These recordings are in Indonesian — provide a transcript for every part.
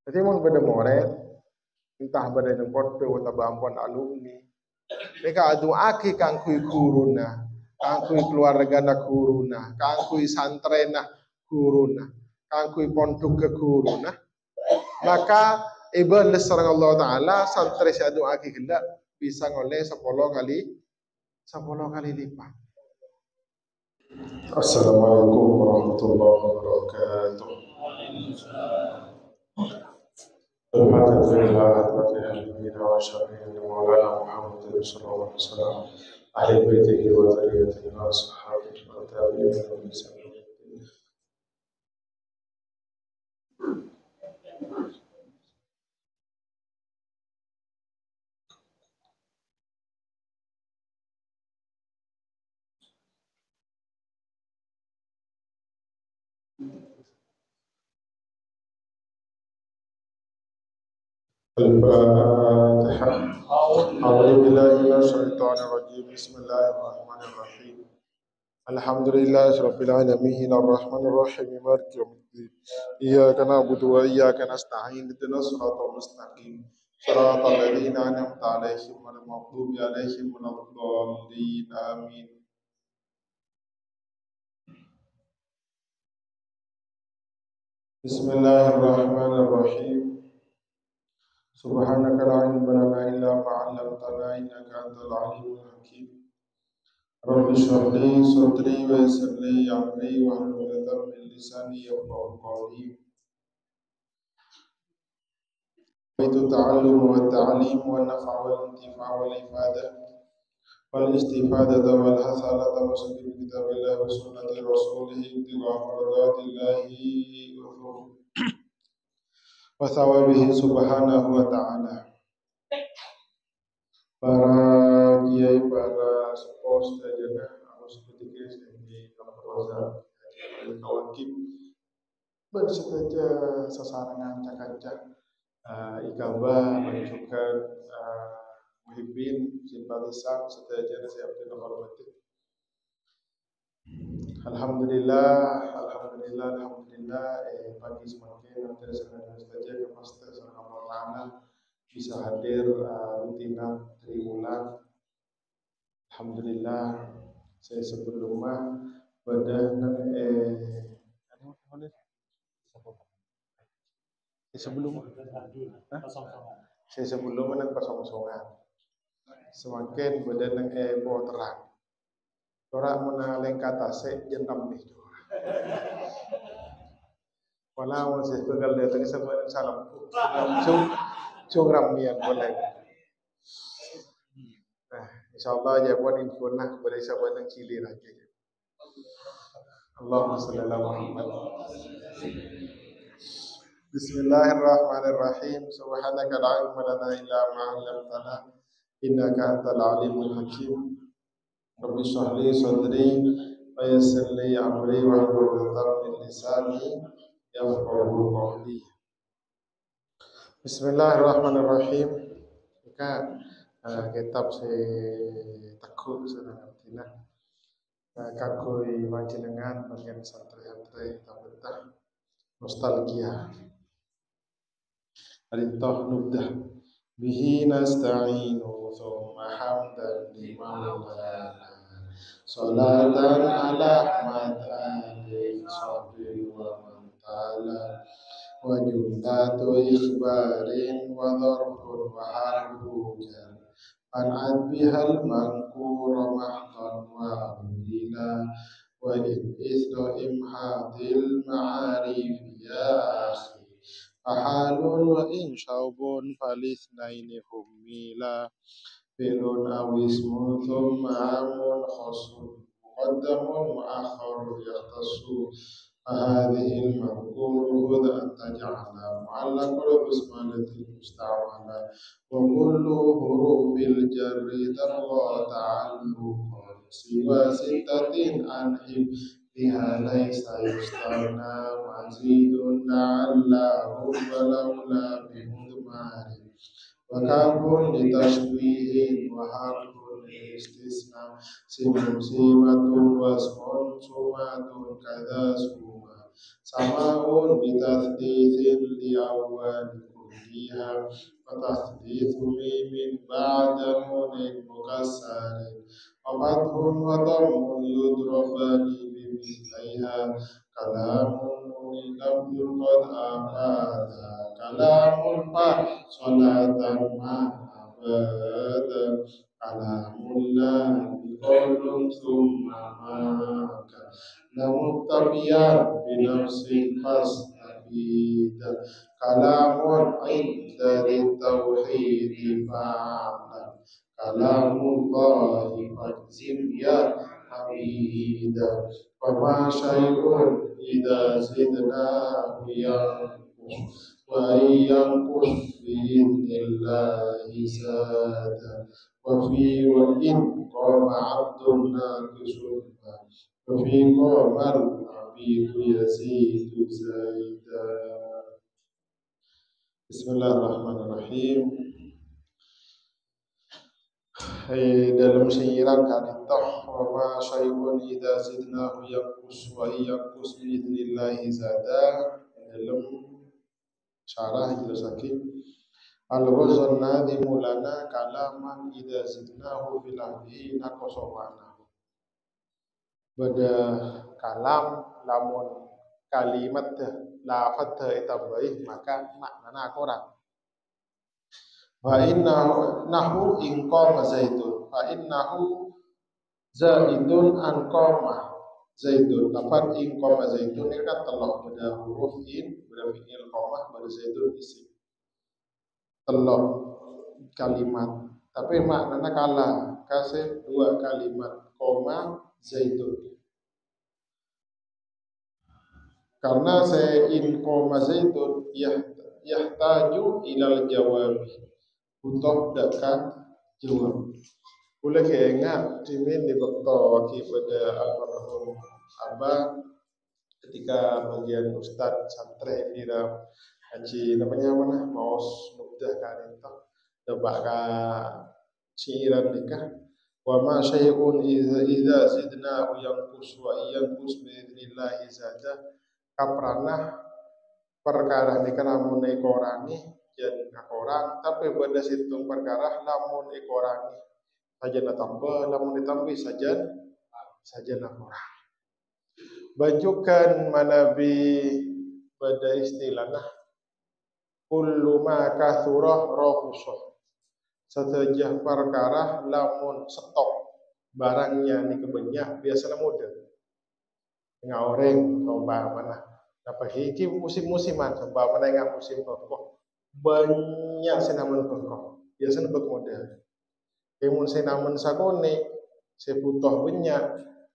Jadi mun beda moret, entah beda yang podo atau bampon alumni. Mereka adu aki kang kui kuruna, kang kui keluarga na kuruna, kang kui santrena kuruna, kang kui pondok ke kuruna. Maka ibadah sareng Allah Taala santre si adu aki kena bisa ngoleh 10 kali lipat. Assalamualaikum warahmatullahi wabarakatuh. Alhamdulillah wa syukur Maulana Muhammad sallallahu alaihi wasallam ahli baitihi wa dzurriyyatihi wa ashabihi wa tabi'in wa bisabihi. Al-Fatihah. A'udzu billahi minasyaitonir rajim. Bismillahirrahmanirrahim. Alhamdulillahirabbil alamin arrahmanir rahim maliki yaumiddin. Iyyaka na'budu wa iyyaka nasta'in ihdinas siratal mustaqim. Shiratal ladzina an'amta 'alaihim ghairil maghdubi 'alaihim waladdallin. Amin. Bismillahirrahmanirrahim. Subhanaka la ilma lana illa ma 'allamtana innaka antal alimul hakim. Rabbi shrah li sadri wa yassir li amri wahlul 'uqdatam min lisani yafqahu qawli. Itu ta'allum wa ta'lim wa nafa' wal intifa' wal ifadah wal istifadah wal hasanata wa sabili kitabillah wa sunnati rasulih ibtigha mardatillahi wa thawabihi subhanahu wa ta'ala. Para kiai, para sepos sedaya harus ketika di kampus kawakib bersedia sasaran kancah ikaba menunjukkan muhibbin simpatisan sedaya saya hormati. Alhamdulillah pagi semakin nanti saya saja ke pastor sama Maulana bisa hadir rutina triwulan. Alhamdulillah saya sebelumnya pada saya sebelumnya nang kosong-kosongan semakin badan nang bawa terang orang menaleng kata saya jenam nih walau saya pegal datang sama salam cung ramian boleh. Nah, insyaallah jawaban info nak boleh sahabat nang cili lagi. Allahumma shalli ala Muhammad. Bismillahirrahmanirrahim. Subhanaka la ilma lana illa ma 'allamtana innaka antal alimul hakim. Rabbi shrah li sadri wa yassir li amri wahlul 'uqdatam min lisani yafqahu qawli. Bismillahirrahmanirrahim. Maka kitab si takut sedang tina kakoi panjenengan bagian santri-santri tabetah nostalgia. Alintah nubdah bihi nasta'inu thumma hamdan limaulana salatan ala ahmad sabri wa mantala wa jumlatu ikhbarin wa dharfun wa harfujan an'ad bihal mangkura mahdan wa bila wa isra imhadil ma'arif ya akhi ahalun wa insyaubun falithnaini humila filun awismun thumma amun khasun muqaddamun mu'akhirun yaqtasu hadhihi al-maqulu an taj'ala mu'allaqul bismalatil musta'mala wa kullu hurufil jarri darra ta'alluqan siwa sittatin anhib biha laysa yustana mazidun la'allahu walawla bimudmari wa kabun litashbihin wa harfun istisna simun simatun wasmun sumatun kadha suma سماء بتثليث لأول كلها وتثليث ميم بعد نون مكسر وفتح وضم يضربان بمثليها كلام لفظ قد أفاد كلام صلاة ما أفاد كلام الله بقول ثم ما كان مقتضيا بنفس فاستفيد كلام عند للتوحيد فاعلم كلام الله فاجزم يا حميد وما شيء إذا زدناه ينقص وإن ينقص بإذن الله زاد وإن قام عبد ناقص وفي قام العبيد يزيد زيدا. Bismillahirrahmanirrahim. Dalam syiran kaditah wa ma syai'un idza zidnahu yanqus wa yanqus bi idnillahi zada. Dalam syarah jelasake al-ghazal nadhimu lana kalaman idza zidnahu fil ahdi naqasa ma'na. Pada kalam lamun kalimat lafaz itambaih maka maknana kurang. Fa innahu nahu in qama zaidun fa innahu zaidun an qama zaidun lafaz in qama zaidun ini kan telah pada huruf in pada fi'il qama pada zaidun isim telah kalimat tapi maknanya kalah kasih dua kalimat qama zaidun karena saya in qama zaidun yahtaju ilal jawabi butuh dekat jawab. Boleh keingat dimin di waktu pada almarhum Abah ketika bagian Ustadz santri Fira Haji namanya mana maus mudah kan itu tebak ka syiran nikah wa ma syai'un idza zidna yanqus wa yanqus bi idznillah zada kapranah perkara nikah namun ekorani jan kakorang tapi pada situng perkara lamun ikorangi sajana tambah lamun ditambah sajana kurang bajukan manabi pada istilahna kullu ma kathura rahusuh satajah perkara lamun stok barangnya ni kebanyak biasanya mudah ngoreng lomba mana apa hiki musim-musiman lomba mana yang musim pokok banyak senaman pokok biasanya bermodal kemun senaman sakone sebutuh banyak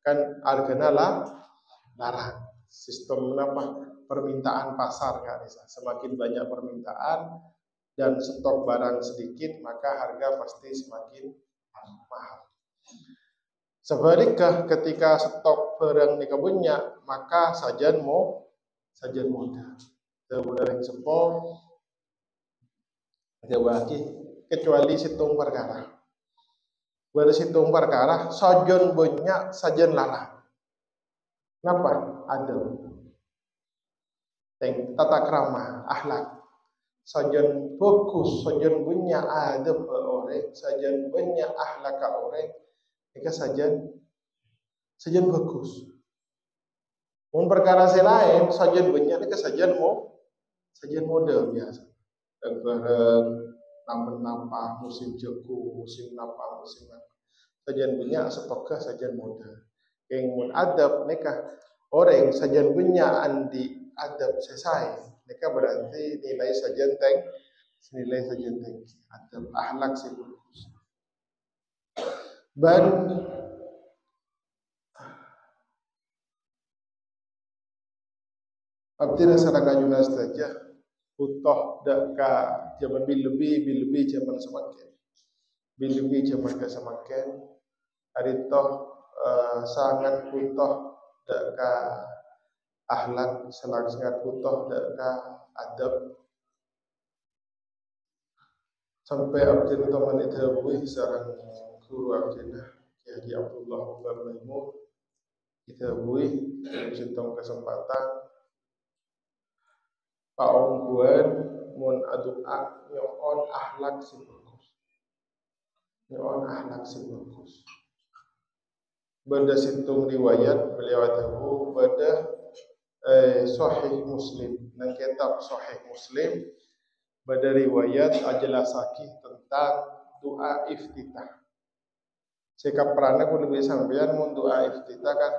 kan harganya larang sistem apa permintaan pasar kan semakin banyak permintaan dan stok barang sedikit maka harga pasti semakin mahal. Sebaliknya ketika stok barang ini banyak maka sajan mudah terbudaring sepol jawaki kecuali situng perkara. Pada situng perkara sajon banyak sajen larang. Kenapa? Ada tata krama, akhlak. Sajen bagus, sajen banyak adab orang, sajen banyak akhlak orang. Jika sajen bagus. Mun perkara selain sajen banyak ni sajen model biasa. Bareng nampak musim jago, musim napa, musim apa. Sajian banyak stoknya sajian modal. Yang mun adab nikah orang sajian banyak andi adab selesai. Nikah berarti nilai sajian tinggi. Adab akhlak sih bagus. Dan abdina saranganyuna saja. Butuh deka zaman lebih zaman semakin lebih zaman ke semakin hari toh sangat butuh deka akhlak sangat butuh deka adab sampai abdin teman itu buih sarang guru abdinah Kiai Abdullah Maimun kita buih dalam sintong kesempatan kaungguan mun adua nyoon akhlak si bagus. Nyoon akhlak si bagus. Benda sintung riwayat beliau tahu benda Sahih Muslim dan kitab Sahih Muslim benda riwayat ajelasaki tentang doa iftitah. Sikap perana ku lebih sampeyan mun doa iftitah kan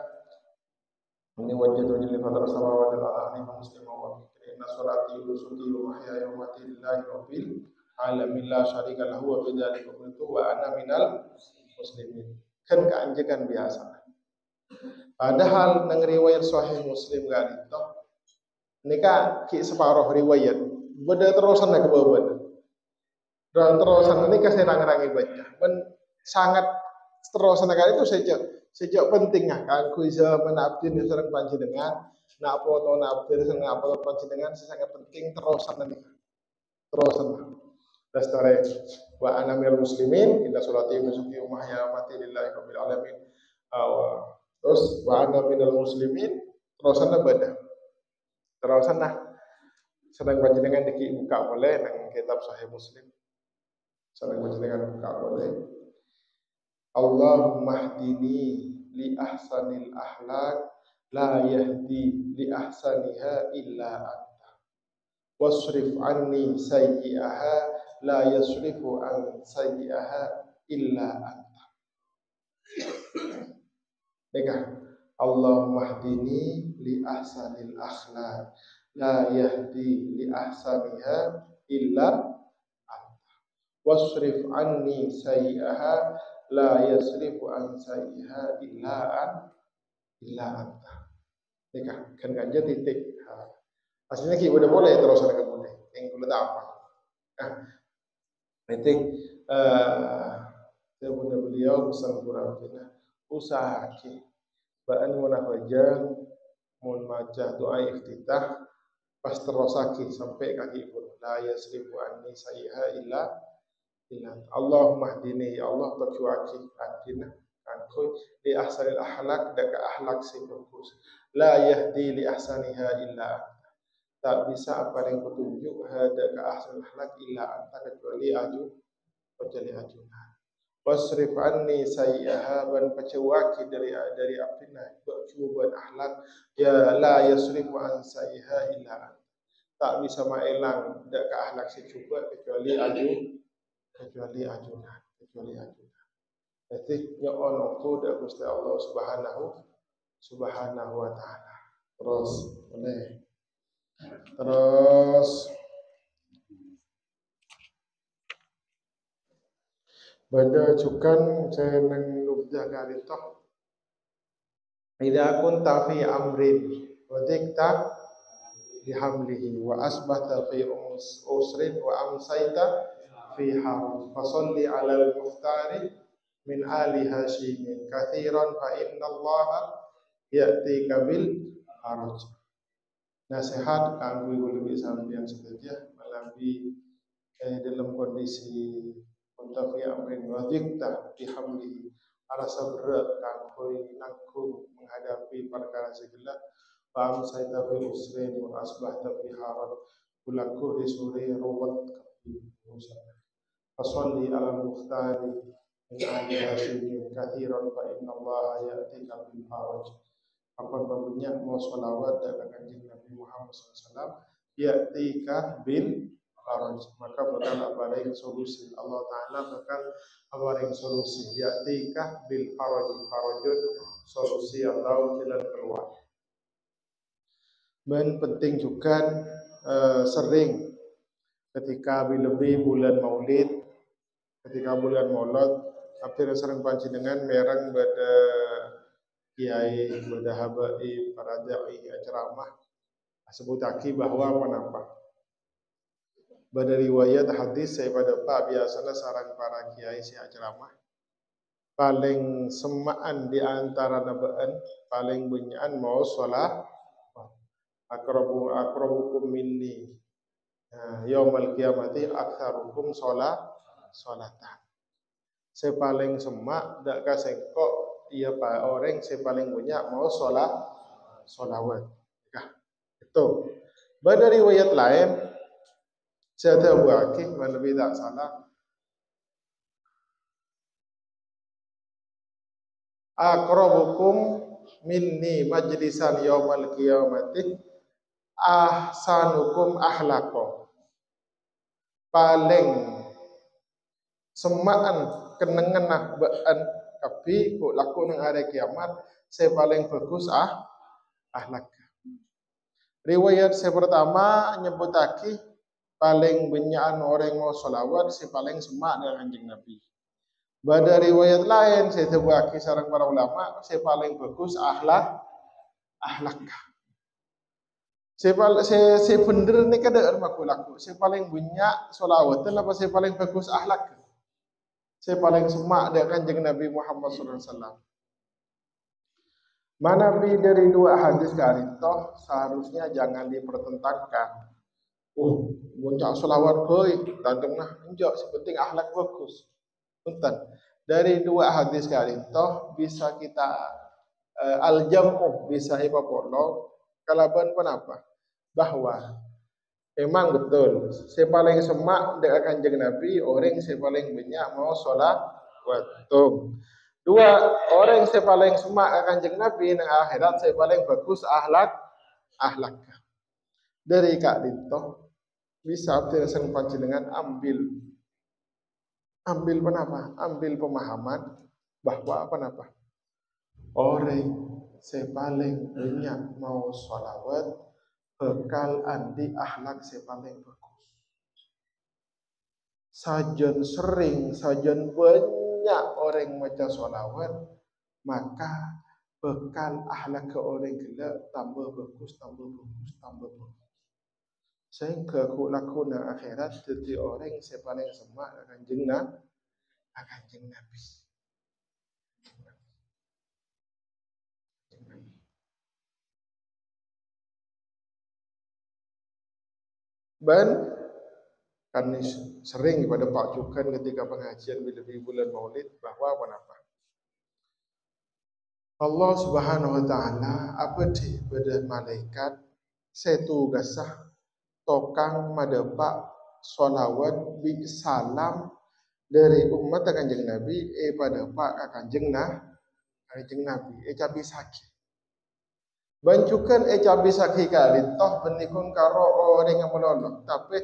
ini wajib wajib fatar samawati wal ardi musliman wa inna salati wa nusuki wa mahyaya wa mamati lillahi rabbil alamin la syarika lahu wa bidzalika umirtu wa ana minal muslimin. Kan keanjekan biasa. Padahal nang riwayat Sahih Muslim kan itu nika ki separuh riwayat beda terusan ke bawah. Dan terusan ini kasih rangi baca. Men sangat terusan kali itu sejak pentingnya kan kuisa menabdin sareng panjenengan nak foto nabdir sareng apa panjenengan sangat penting terusan ini. Terusan. Dastare wa ana minal muslimin inna sholati wa nusuki wa mahyaya wa mamati lillahi rabbil alamin. Terus wa ana minal muslimin terusan beda. Terusan sedang panjenengan buka boleh nang kitab Sahih Muslim. Sedang panjenengan buka boleh. Allahumma hdini li ahsanil akhlaq la yahdi li ahsaniha illa anta. Wasrif anni sayyi'aha la yasrifu an sayyi'aha illa anta. Dekah Allahumma hdini li ahsanil akhlaq la yahdi li ahsaniha illa anta. Wasrif anni sayyi'aha la yasrifu an sayyi'aha illa anta. Dekah kan aja titik. Aslinya ki udah boleh terus ada kemudian. Yang kulit apa? Titik sebenarnya beliau pesan kurang kita usaha ki baan munafajang mun maca doa iftitah pas terosaki sampai kaki pun la yasrifu anni sayyiha illa Allahumma hdini ya Allah berjuaki adina angkoi li ahsanil akhlaq daka akhlak si bagus la yahdi li ahsaniha illa tak bisa apa yang petunjuk hada ka ahsanil akhlaq illa anta kecuali ajunan wasrif anni sayyi'aha ban pacewaki dari apina bercuban akhlak ya la yasrifu an sayyi'aha illa tak bisa maelang dak ka akhlak si cuba kecuali ajunan. Jadi nyoon ku dak Gusti Allah subhanahu wa taala. Terus pada cukan saya nang nubda karitoh idza kunta fi amrin wa dikta bihamlihi wa asbahta fi usrin wa amsayta fi haraj fasalli ala al-muhtari min ali hashimin kathiran fa inna allaha ya'tika bil haraj. Nasihat kanggo lebih sampeyan sedaya melalui dalam kondisi kunta fi amrin wa dikta bihamlihi rasa berat kanggo nanggung menghadapi perkara segala paham saya fi usrin wa asbahta fi haraj kulaku di sore ruwet fasalli ala muhtari min ahli hashim kathiran fa inna allaha ya'tika bil haraj. Apa babnya mau sholawat dan kanjeng Nabi Muhammad SAW ya'tika bil haraj maka bakal abaring solusi Allah Ta'ala bakal abaring solusi ya'tika bil harajun solusi atau jalan keluar. Dan penting juga sering ketika lebih bulan Maulid, ketika bulan Maulid, hampir sering panjenengan merang pada kiai, pada habaib, para dai ceramah sebutaki bahwa menapa. Pada riwayat hadis saya pada Pak biasanya sarang para kiai si ceramah paling semaan di antara nabaan paling bunyaan mau sholat akrabukum minni yaumal qiyamati aktsarukum sholatan. Saya paling semak dak kasengkok iya pak orang saya paling banyak mau sholawat. Nah, itu Pada riwayat lain saya tahu akik lebih tak salah aqrabukum minni majlisan yaumal qiyamati ahsanukum ahlaqo. Paling semaan kenengan baan kapi ku laku nang hari kiamat saya paling bagus ahlak. Riwayat saya pertama nyebutaki paling benyaan orang mau solawat si paling semak dengan Kanjeng Nabi. Pada riwayat lain saya tebaki sareng para ulama si paling bagus ahlak. Si bener ni kada maku laku. Si paling banyak solawatan apa si paling bagus ahlak. Si paling semak dengan Kanjeng Nabi Muhammad SAW. Mana bi dari dua hadis karintoh seharusnya jangan dipertentangkan. Muncak solawat boy, tandem nah enjak sepenting akhlak bagus. Punten. Dari dua hadis karintoh bisa kita al-jam'u bisa ipapolo kalaban penapa? Bahwa memang betul si paling semak dengan Kanjeng Nabi orang si paling banyak mau solawat. Dua orang yang paling semak Kanjeng Nabi nang akhirat saya paling bagus akhlak. Dari Kak Dinto bisa tirasan panjenengan ambil penapa? Ambil pemahaman bahwa penapa? Orang saya paling banyak mau sholawat bekal andi akhlak saya paling bagus. Sajen sering, sajen banyak orang maca sholawat, maka bekal akhlak ke orang gila tambah bagus. Sehingga ku laku na akhirat jadi orang yang paling semak Kanjeng Nabi. Dan kami sering pada Pak Cukan ketika pengajian di bulan Maulid bahwa apa? Allah Subhanahu wa taala apa di pada malaikat setu gasah tokang madepak sholawat bi salam dari umat Kanjeng Nabi pada Pak Kanjeng Nabi cabi sakit. Bancukan cabi sakit kali toh benikun karo orang yang menolong tapi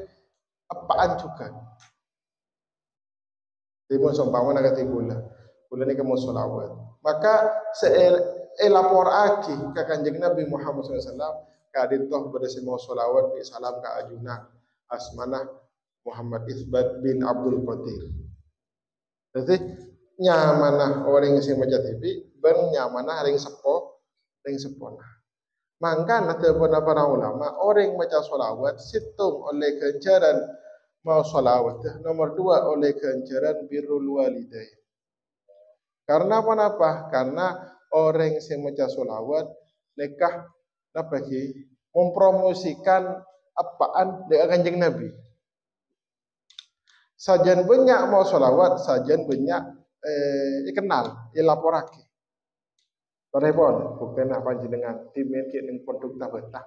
apaan juga. Timun sompama nakati bulan ni kamu sholawat. Maka lapor aki ke Kanjeng Nabi Muhammad SAW kadin toh pada semua sholawat bi salam ka ajuna asmanah Muhammad Itsbat bin Abdul Qadir. Jadi nyamanah orang yang maca TV ben nyamanah ring sepona. Mangka nanti para ulama orang maca sholawat situng oleh ganjaran mau sholawat. Nomor 2 oleh ganjaran birrul walidain. Karena apa? Karena orang yang maca sholawat nekah mempromosikan apaan dengan Kanjeng Nabi. Sajan banyak mau sholawat, sajan banyak kenal, laporake. Telepon, bukan apa jenengan timen ki ning pondok tabetah.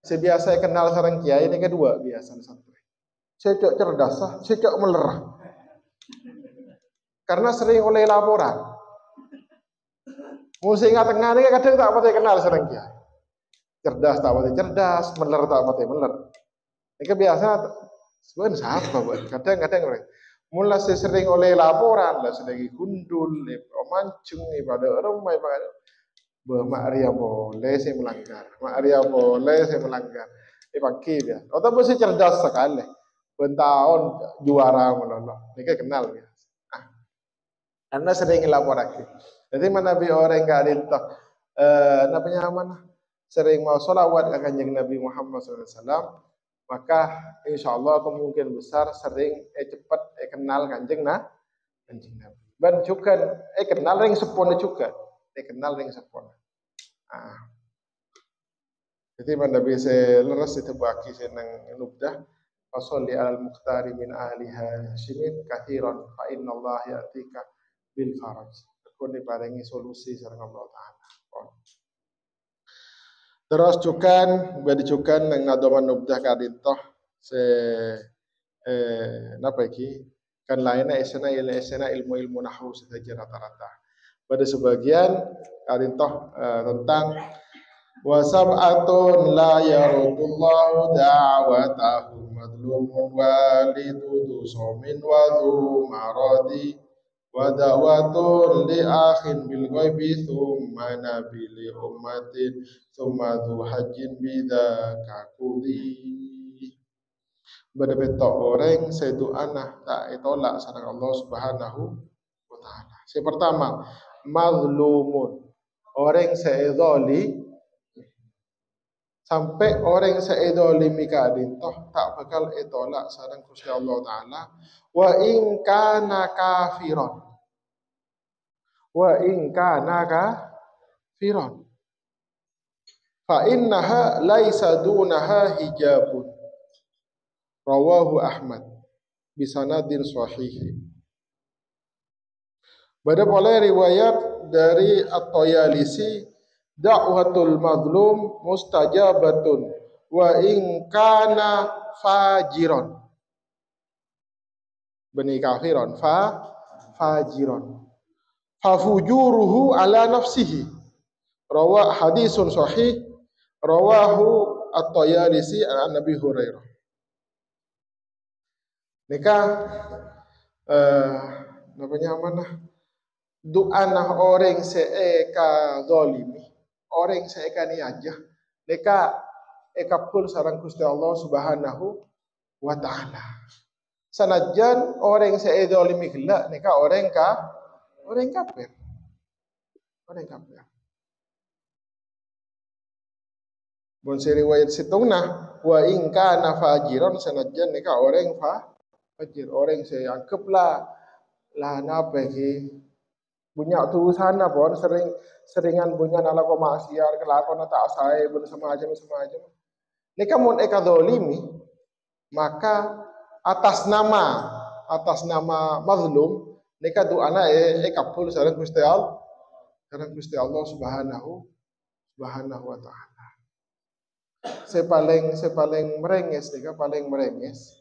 Sebiasa kenal sareng kiai ini kedua biasa santri. Cecok cerdas, cecok melerah. Karena sering oleh laporan. Musik tengah ini kadang tak pati kenal sareng kiai. Cerdas tak pati cerdas, meler tak pati meler. Ini biasa sebenarnya siapa buat kadang-kadang mulai sering oleh laporan lah sedagi gundul, mancung pada rumah pada Maria boleh saya melanggar, Maria boleh saya melanggar. Pagi dia, ataupun saya cerdas sekali, bentahun juara melolong, ini kenal ya. Anda sering lapor lagi. Jadi mana bi orang yang adil toh, namanya mana? Sering mau sholawat ke Kanjeng Nabi Muhammad SAW. Maka insya Allah kemungkinan besar sering cepat kenal Kanjeng Nabi. Dan juga kenal ring sepona juga, kenal ring sepona. Jadi mana bisa leres itu baki senang nubdah. Fasolli al muqtari min ahliha shimin kathiran fa inna Allah ya'tika bil faraj. Aku diparingi solusi sareng Allah Taala. Terus cukan, badi cukan nang nadoman nubdah kadintoh se napa iki? Kan lainnya esena ilmu-ilmu nahwu saja rata-rata. Pada sebagian kadintoh tentang wa sab'atun la yarudullahu da'watahum madlumun walidu somin wa dhu maradi wa da'watun li akhin bil ghaibi thumma nabi li ummatin thumma dhu hajjin bidaka kudi. Berbeda orang sedu'anah tak itolak sarang Allah Subhanahu wa ta'ala. Yang pertama, mazlumun. Orang seidoli sampai orang seidolimi kadin toh tak bakal itolak sarang Gusti Allah Ta'ala. Wa in kana kafiron. Wa in kana kafiron. Fa innaha laisa dunaha hijabun. Rawahu Ahmad bisanadin sahih. Pada boleh riwayat dari At-Tayalisi, da'watul mazlum mustajabatun wa in kana fajiron. Bani kafiron fajiron. Fafujuruhu ala nafsihi. Hadisun sahih rawahu At-Tayalisi an Nabi Hurairah. Nikah namanya mana? Doa nah orang seeka zalimi, orang seeka ni aja. Nikah eka pun sarang Gusti Allah Subhanahu wa Ta'ala. Sanajan orang seeka zalimi gelak, nikah orang kafir. Orang kafir. Bon riwayat situngna wa in kana fajiran sanajan nikah orang fajir, orang saya anggaplah lah napa ki punya tulisan pun seringan punya nala ko maksiat kelakon tak asai ben semacam. Nika mun eka dolimi maka atas nama mazlum nika doana eka pul sareng Gusti Allah Subhanahu wa Ta'ala. Sepaling merenges nika paling merenges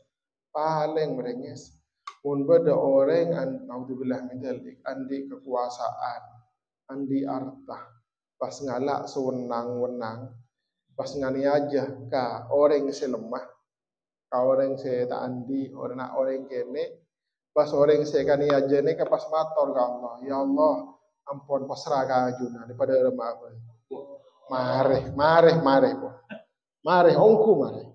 mun beda orang naudzubillah min dzalik andi kekuasaan andi harta pas ngalak sewenang-wenang pas ngani aja ka orang selemah ka orang se tak andi orang kene pas orang se kani aja ne ka pas matur ka Allah ya Allah ampun pasrah ka ajuna daripada remah mare ongku mare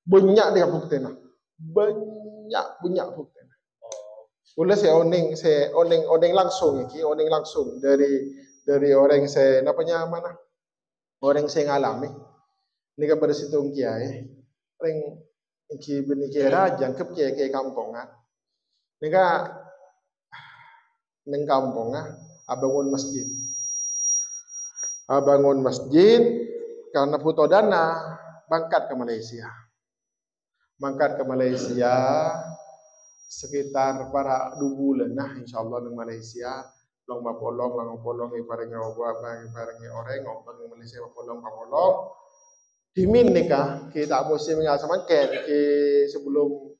banyak dia buktena banyak buktena. Boleh saya oning langsung dari orang saya napanya mana orang saya ngalami ini kepada situ kiai orang iki benikira jangkep kiai kampongan nika neng kampongan abangun masjid karena butuh dana berangkat ke Malaysia sekitar para 2 bulan nah insyaallah di Malaysia long polong ibaratnya orang ngobang Malaysia polong dimin nikah kita musim ngasamaken ki sebelum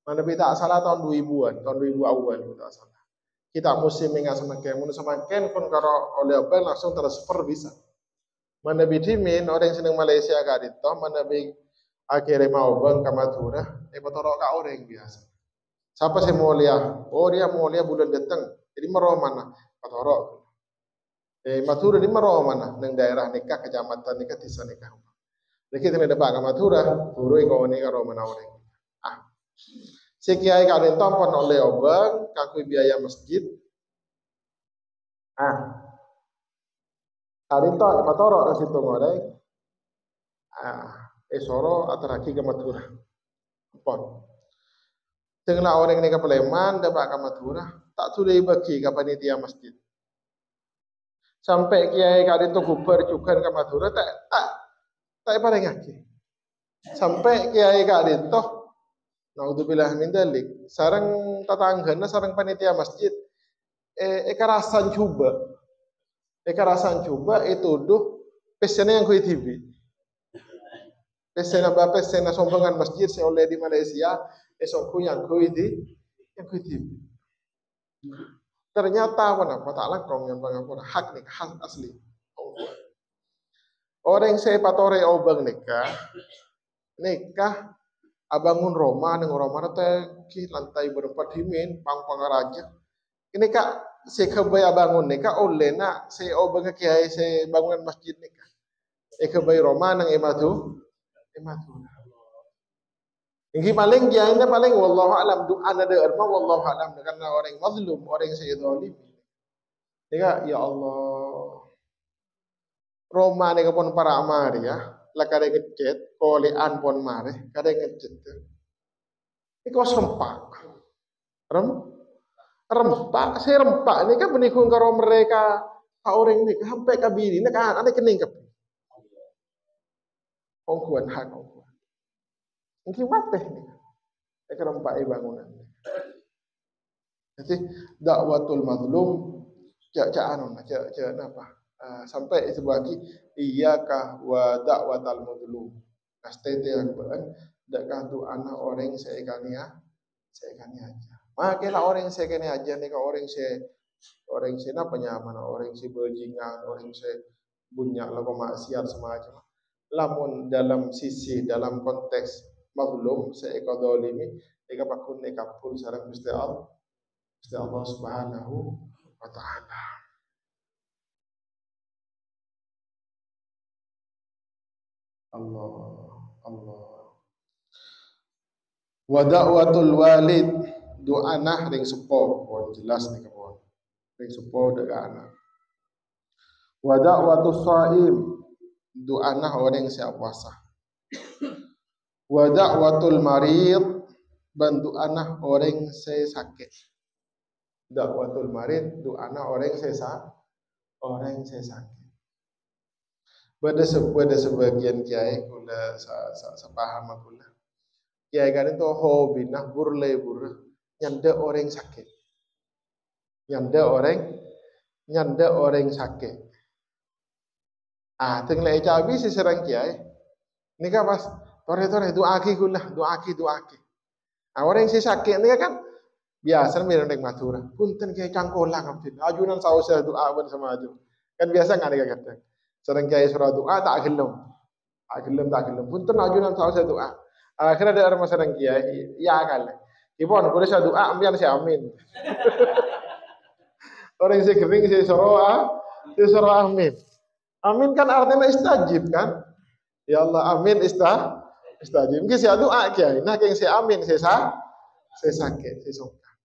mana kita salah tahun 2000 awal kita salah kita musim ngasamaken mun samaken pun karo oleh apa langsung transfer bisa mana bidimin orang seneng Malaysia ka dito mana bi akhirnya mau bang ke Madura motorok ka orang biasa siapa sih mau lihat dia mau lihat bulan datang jadi meroh mana motorok Madura di meroh mana neng daerah nikah kecamatan nikah desa nikah jadi kita dapat ke Madura turu iko ni karo mana orang si kiai kalian tampon oleh obang kakui biaya masjid kalian tahu motorok ke situ ngoreng Soro atau lagi ke Madura. Pon. Tengah orang ini ke Paleman, dapat ke Madura, tak sudah bagi ke panitia masjid. Sampai kiai kali itu gubar juga ke Madura, tak paling lagi. Sampai kiai kali itu, naudzubillah min dzalik, sarang tetanggana, sarang panitia masjid, kerasan coba itu tuh Pesena yang kui TV. Pesena sombongan masjid saya oleh di Malaysia, esokku yang kui TV. Ternyata apa tak langkong yang bangapun hak nih, hak asli. Orang saya patore obeng nikah abangun Roma dengan Roma ki lantai berempat himin pang pangaraja. Ini kak saya kebaya bangun nikah oleh nak saya obeng kiai saya bangunan masjid nikah. Kebaya Roma nang ematu. Ini paling jahilnya paling wallahu alam doa ada erma wallahu alam karena orang mazlum orang saya zalim. Nika ya Allah. Roma ni pun para amari ya. Lah kade ngecet, kolean pon mare, kade ngecet. Iko sempak. Rempak, saya rempak ni kan menikung karo mereka orang ni sampai kabiri ni kan ada kening ke. Ongkuan hak ongkuan. Ini mateh nih. Mereka rempak bangunan. Jadi dakwatul mazlum cak apa? Sampai sebuah iyyaka wa da'watal mazlum. Kastete yang beran dakah tu anak orang seekania aja. Makanya orang seekania aja nih orang apa nyaman orang bajingan orang bunyak lagu maksiat semacam. Lamun dalam konteks mazlum seekor dolimi eka pakun eka pun sarang Gusti Allah Subhanahu wa taala. Allah. Wa da'watul walid doanah ring sepo pun jelas nih kapon. Ring sepo daga anak. Wa da'watus shaim doanah orang siap puasa. Wa da'watul marid bantu anak orang saya sakit. Da'watul marid doanah orang saya sakit. Pada sebagian kiai kula sepaham kula. Kiai kan itu hobi nah burle nyanda orang sakit. Nyanda orang sakit. Tenglai cabi si serang kiai. Ini kan pas tore doaki kula, doaki. Orang yang sakit ini kan biasa mirip dengan matura. Punten kiai cangkolang ampun. Ajunan sausa doa ban sama aju. Kan biasa nggak ada kata. Serang kiai surah doa tak gelem. Punten ajunan sausa doa. Akhirnya ada orang serang kiai, ya kali. Ibon boleh saya doa ambian saya amin. Orang yang kering saya suruh amin. Amin kan artinya istajib kan? Ya Allah amin istajib. Mungkin saya doa kiai. Nah yang saya amin saya sakit, saya songkan.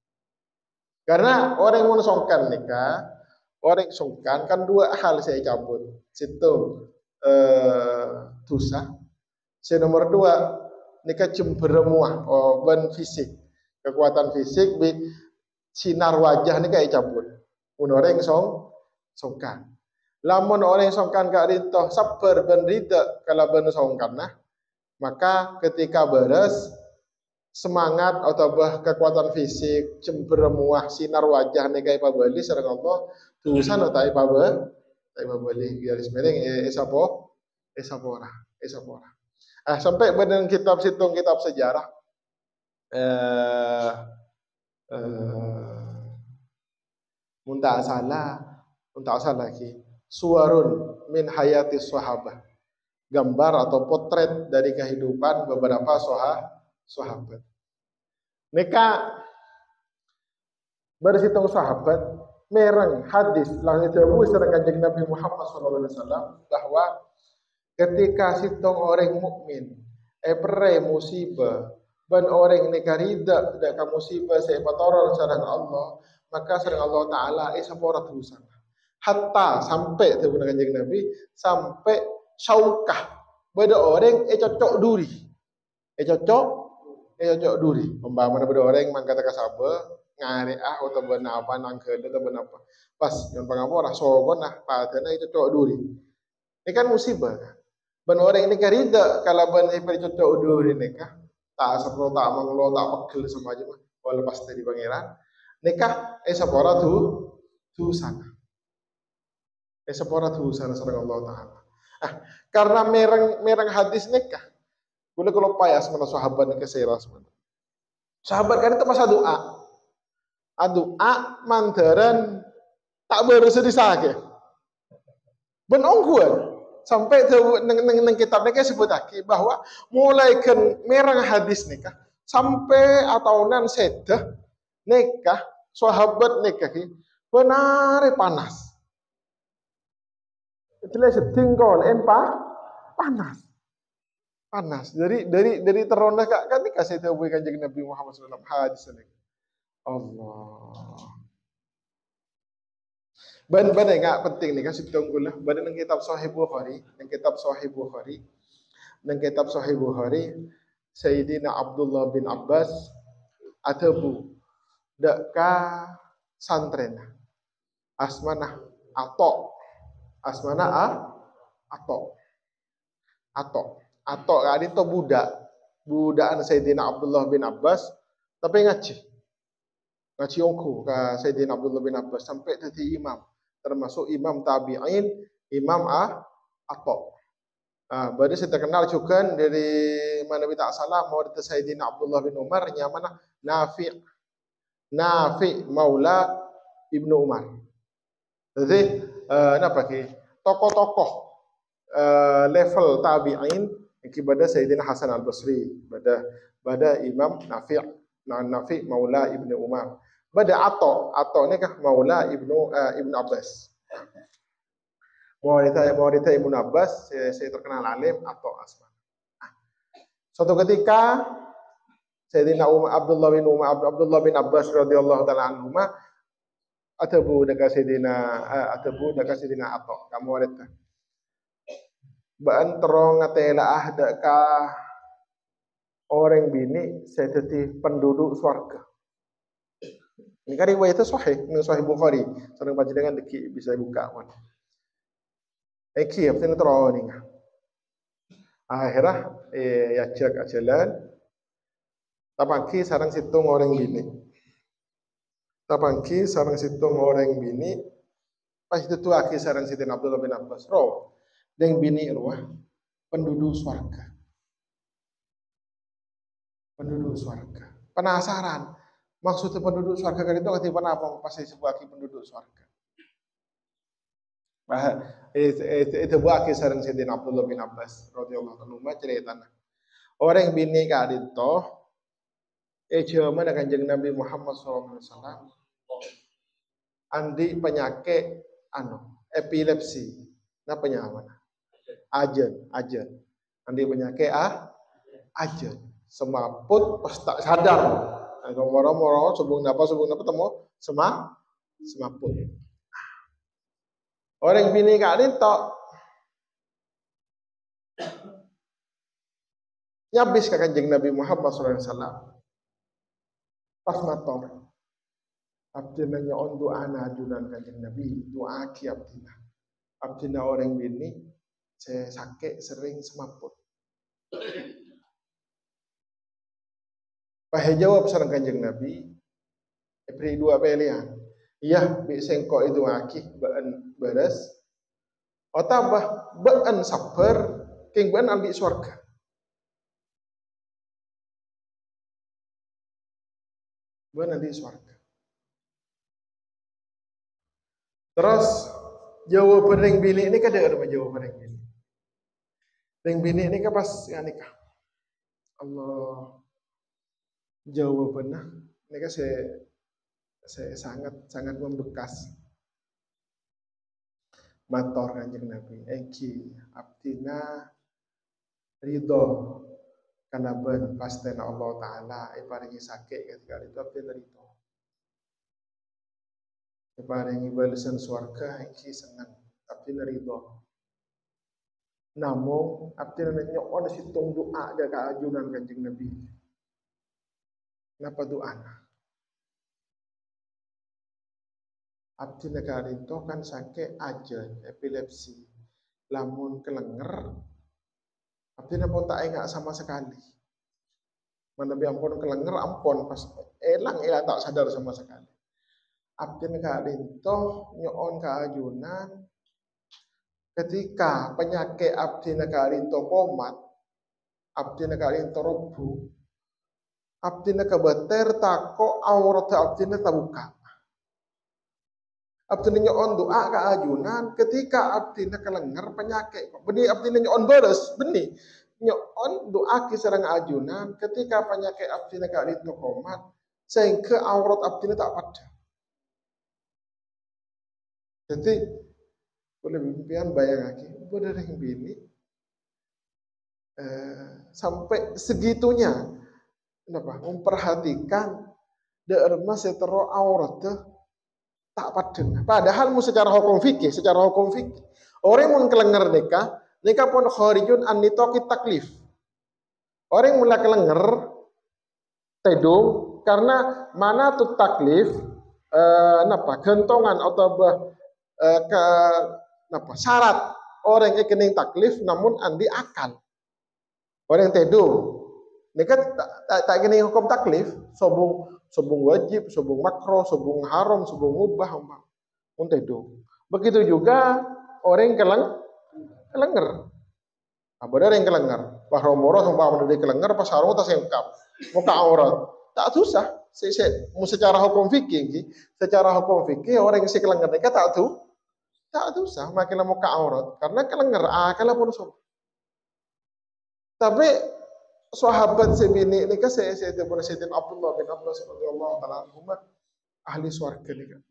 Karena orang yang songkan nikah, orang songkan kan dua hal saya cabut. Situ dosa. Saya nomor 2 nikah cemberemuah ban fisik. Kekuatan fisik sinar wajah nikah cabut. Mun orang songkan. Lamun orang songkan gak rintoh sabar ben rida kalau ben songkan nah. Maka ketika beres semangat atau kekuatan fisik cemberemuah sinar wajah nika ipabali sareng Allah tulisan atau ipabali garis miring esapora. Sampai badan kitab sejarah muntah salah lagi suwarun min hayati sahabah gambar atau potret dari kehidupan beberapa sahabat. Mereka bersitung sahabat mereng hadis langit jauh serang kanjeng Nabi Muhammad SAW bahwa ketika situng orang mukmin pere musibah ban orang nikah rida dak musibah sepatoron sareng Allah maka sareng Allah Taala sapora tulisan hatta sampai tebunan kanjeng Nabi sampai syaukah beda orang cocok duri umpamana beda orang mangkata kasaba ngari atau benar apa nangkeun atau benar apa pas yang pangapora sogon padana itu cocok duri ini kan musibah kan ban orang ini karida kalau ban cocok duri nikah tak sepro tak manglo tak pegel sama aja mah wala pas dari pangeran nikah sapora tu sana sapora tu sana sareng Allah Taala Karena merang hadis nikah. Boleh kalau payas mana sahabat nikah seras mana. Sahabat kan itu masa doa. Doa mandaran tak bersedih sakit. Ben ongguan. Sampai neng kitab nikah sebut lagi bahwa mulai kan merang hadis nikah sampai atau nan sedah nikah sahabat nikah benar panas. Itulah setingkol panas. Panas. Dari terondah kan dikasih tahu kanjeng Nabi Muhammad SAW hadis ini. Allah. Ban enggak penting nih kasih tunggu lah. Ban nang kitab Sahih Bukhari, nang kitab Sahih Bukhari, Sayyidina Abdullah bin Abbas atabu deka santren. Asmana ato. Ato kali itu budak Sayyidina Abdullah bin Abbas tapi ngaji ongko ke Sayyidina Abdullah bin Abbas sampai jadi imam, termasuk imam tabi'in, imam Ato. Baru saya terkenal juga dari mana kita salah mau dari Sayyidina Abdullah bin Umar nyamana Nafi Maula Ibnu Umar. Jadi apa ki tokoh-tokoh level tabi'in kepada Sayyidina Hasan Al-Basri, pada Imam Nafi Maula Ibnu Umar. Pada Ato ini kah Maula Ibnu Abbas. Murid Ibnu Abbas, saya terkenal alim Ato Asma. Suatu ketika Sayyidina Abdullah bin Abbas radhiyallahu taala anhuma atabu dekat Sayyidina Ato, kamu murid kah? Baan terong ngatela deka orang bini saya jadi penduduk surga. Ini kan riwayatnya sahih, ini Sahih Bukhari. Sareng panjenengan deki bisa buka wan. Eki apa ini terong nih. Akhirnya ya cek jalan. Tapangki sarang situng orang bini. Pas itu tuh aki sarang Sayyidina Abdullah bin Abbas. Deng bini ruah penduduk surga. Penasaran. Maksudnya penduduk surga kan itu ketipan apa pasti sebuah penduduk surga. Itu buah kisah yang Sayyidina Abdullah bin Abbas radhiyallahu anhu ceritanya. Orang bini kadito jaman Kanjeng Nabi Muhammad SAW andi penyakit epilepsi. Nah penyakit ajen. Andi penyakit ajen. Semaput pas tak sadar. Moro-moro sebelum dapat temu semaput. Orang bini kali tok nyabis ke Kanjeng Nabi Muhammad SAW. Pas matong. Abdina nyaon doana ajunan Kanjeng Nabi, doa ki abdina. Abdina orang bini saya sakit sering semaput. Pahe jawab sareng Kanjeng Nabi, beri dua pilihan. Iya, bi sengko itu aki baan beres. Otabah baan sabar, king baan ambil surga. Baan ambil surga. Terus jawaban ring bini ini kada ada jawaban ring bini. Ring bini ini kan pas nikah. Allah. Jawabannya ini kan saya sangat membekas. Mator Kanjeng Nabi, eki abdina ridho karena ben pastena Allah Taala iparingi sakit ketika itu abdina ridho. Iparingi balasan surga eki senang abdina ridho. Namun abdina nyoon situng doa ada keajunan Kanjeng Nabi. Kenapa doa? Abdi negara itu kan sakit aja epilepsi, lamun kelenger. Abdi pun tak ingat sama sekali. Mana bi ampun kelenger ampun pas elang tak sadar sama sekali. Abdi negara itu nyoon keajunan ketika penyakit abdi nakarinto komat, abdi nakarinto robu, abdi nakabater tako aurat abdi tabuka. Abdi nyoon doa ka ajunan ketika abdi nakalenger penyakit. Beni abdi nyoon beres, beni nyoon doa kisarang ajunan ketika penyakit abdi nakarinto komat sehingga aurat abdi tak pada. Jadi boleh impian bayang lagi, boleh yang bini sampai segitunya, kenapa? Memperhatikan derma setero aurat tak padeng. Padahal secara hukum fikih, orang yang kelenger nikah pun kharijun an nitoki taklif. Orang yang mulai kelenger tedung karena mana tuh taklif gentongan atau ke syarat orang yang kening taklif namun andi akal orang yang tedo ini kan tak kening hukum taklif sobung wajib, sobung makro, sobung haram, sobung mubah pun tedo. Begitu juga orang yang kelenger benar yang kelenger bahwa moro sumpah menjadi kelenger pas sarung tas sengkap muka aurat tak susah secara hukum fikih orang yang kelenger nikah tak usah makin muka aurat karena kelenger kalau pun sob. Tapi sahabat sebini ini kan saya pun Sayyidina Abdullah bin Abbas radhiyallahu taala ahli swarga nih kan.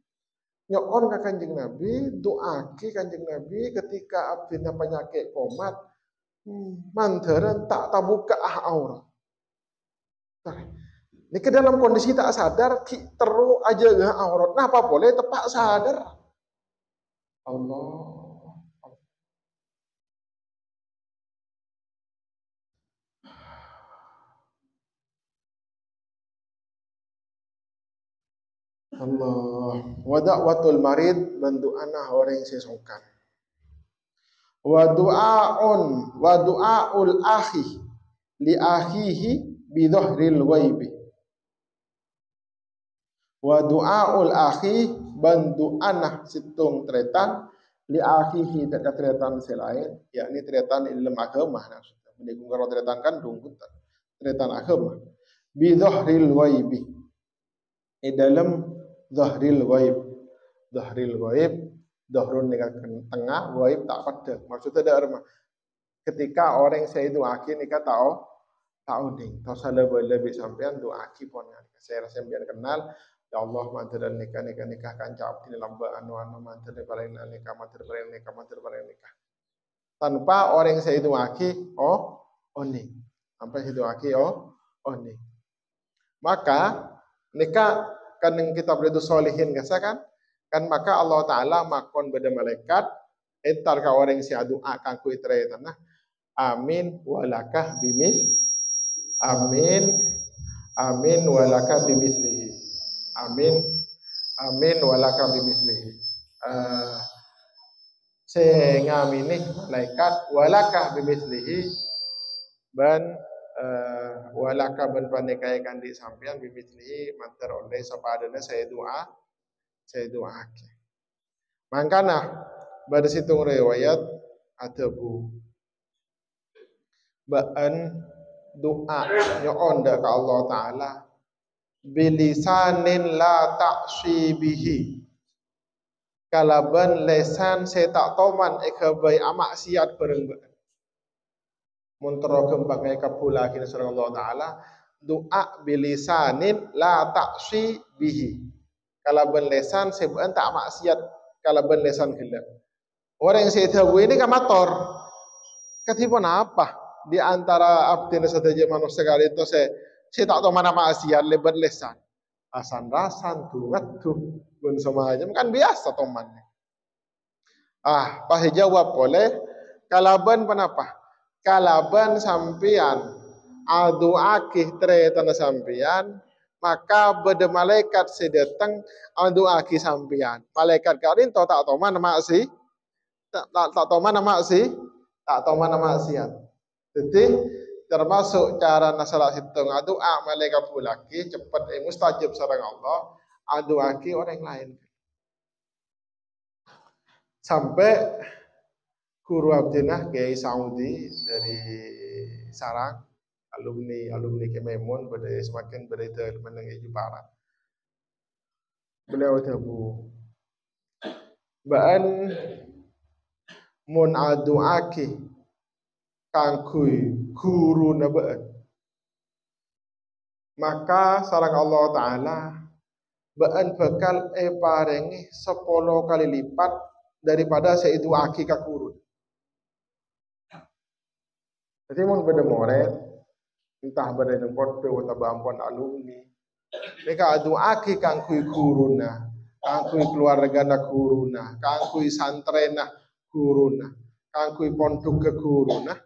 Nyoon ka Kanjeng Nabi, doaki Kanjeng Nabi ketika abdina penyakit komat mandaran tak tabuka aurat. Ini ke dalam kondisi tak sadar terus aja aurat. Nah apa boleh tepak sadar? Allah. Wada'watul marid bandu'ana orang sesongkan. Wa du'aul akhi li akhihi bi dhahril ghaibi. Wa du'aul akhi bandu'ana situng tretan li akhihi dekat tretan selain yakni tretan ilmu agama maksudnya. Mending kalau tretan kan dungkut tretan agama bi dhahril ghaibi. Dalam dhahril ghaib dhahrun nikah tengah ghaib tak pada maksudnya ada ketika orang saya itu akhir nikah tahu ding tahu salah lebih sampean doa akhir pon saya rasa biar kenal ya Allah mantan nikah kancap di lamba anu mantan paling nikah tanpa orang saya itu akhir nih sampai itu akhir nih maka nikah kan yang kita beritu solihin kan maka Allah Ta'ala makon beda malaikat entar ka orang si doa kan ku itre tanah amin walakah bimis amin walakah bimislihi amin walakah bimislihi saya ngamini malaikat walakah bimislihi ban walaka ben panekai kandi sampean bibitlihi mantar oleh sapadana saya doa mangkana pada situng riwayat atabu baan doa nyoon da ka Allah taala bilisanin la ta'si bihi kalaban lesan saya tak toman ekabai amaksiat bareng Muntara kembagai kapula kini surah Allah Ta'ala doa bilisanin la ta'si bihi kalaban lesan sebuan tak maksiat kalaban lesan gelap orang yang saya tahu ini kamator katipun apa di antara abdi saja manusia kali itu saya tak tahu mana maksiat lebar lesan asan rasan tungat tuh pun sama aja kan biasa temannya pas jawab boleh kalaban penapa kalaban sampian adu'akih tre tanah sampian maka beda malaikat sedatang adu'akih sampian malaikat karin tak tahu mana maksi tak tahu mana maksiat jadi termasuk cara nasalah hitung adu'a malaikat bulaki cepat mustajab sareng Allah adu'akih orang lain sampai guru abdinah Kiai Saudi dari Sarang, alumni Kememun pada semakin berita mengenai Barat. Beliau tahu baan mun aduaki kangkui guru na baan, maka sarang Allah Ta'ala baan bakal parengi 10 kali lipat daripada seidu aki ka guru. Jadi mun beda moret entah beda ng porto atau bampon alumni mereka adu aki kangkui guruna, kangkui keluarga na guruna, kangkui santrena guruna, kangkui pondok ke guruna,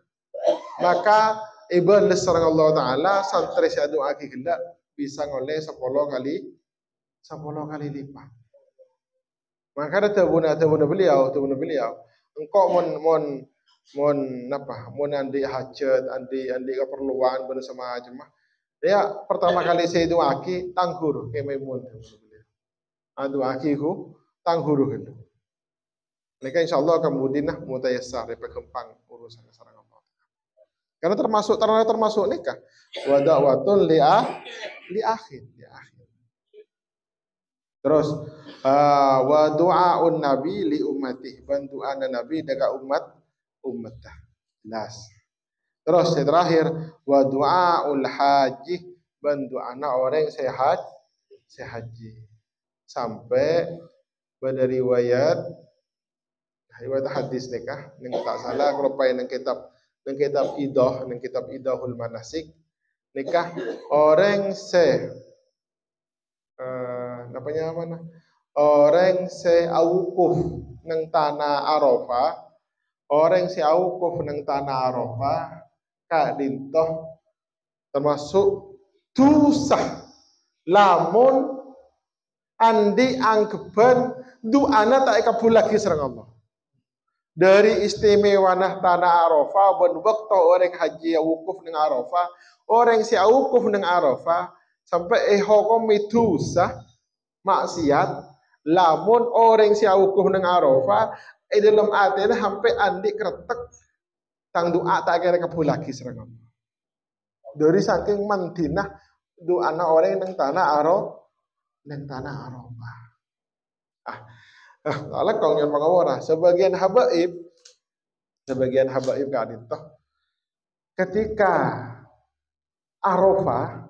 maka ibal sareng Allah Ta'ala santre si adu aki gila bisa ngoleh 10 kali lipat. Maka ada tabuna beliau, engkau mon andi hajat, andi keperluan bersama jemaah. Dia pertama kali saya itu aki tanggur kememun. Adu aki ku tanggur gitu. Mereka insya Allah kemudian mutayassar berkembang urusan sarang Allah. Karena termasuk nikah. Wada'watun li akhir. Terus wa du'aun nabi li ummati, bantuan nabi dekat umatah. Jelas. Terus yang terakhir wa du'aul haji, bantu anak orang sehat haji. Sampai pada riwayat hadis nikah ning tak salah kalau pai nang kitab idahul manasik nikah orang orang awukuf nang tanah Arafah, orang awukuf nang tanah Arafah kak dintoh termasuk dosa lamun andi anggeban du'ana tak kabul lagi sareng Allah. Dari istimewana tanah Arafah ben waktu orang haji wukuf nang Arafah, orang si wukuf nang Arafah sampai hukum dosa maksiat lamun orang si wukuf nang Arafah dalam atene sampai andi kretek tang doa tak kira kabul lagi sareng Allah. Dari saking mandinah doana orang nang tanah Arafah. Allah kau yang mengawara sebagian habaib kadito ketika Arafah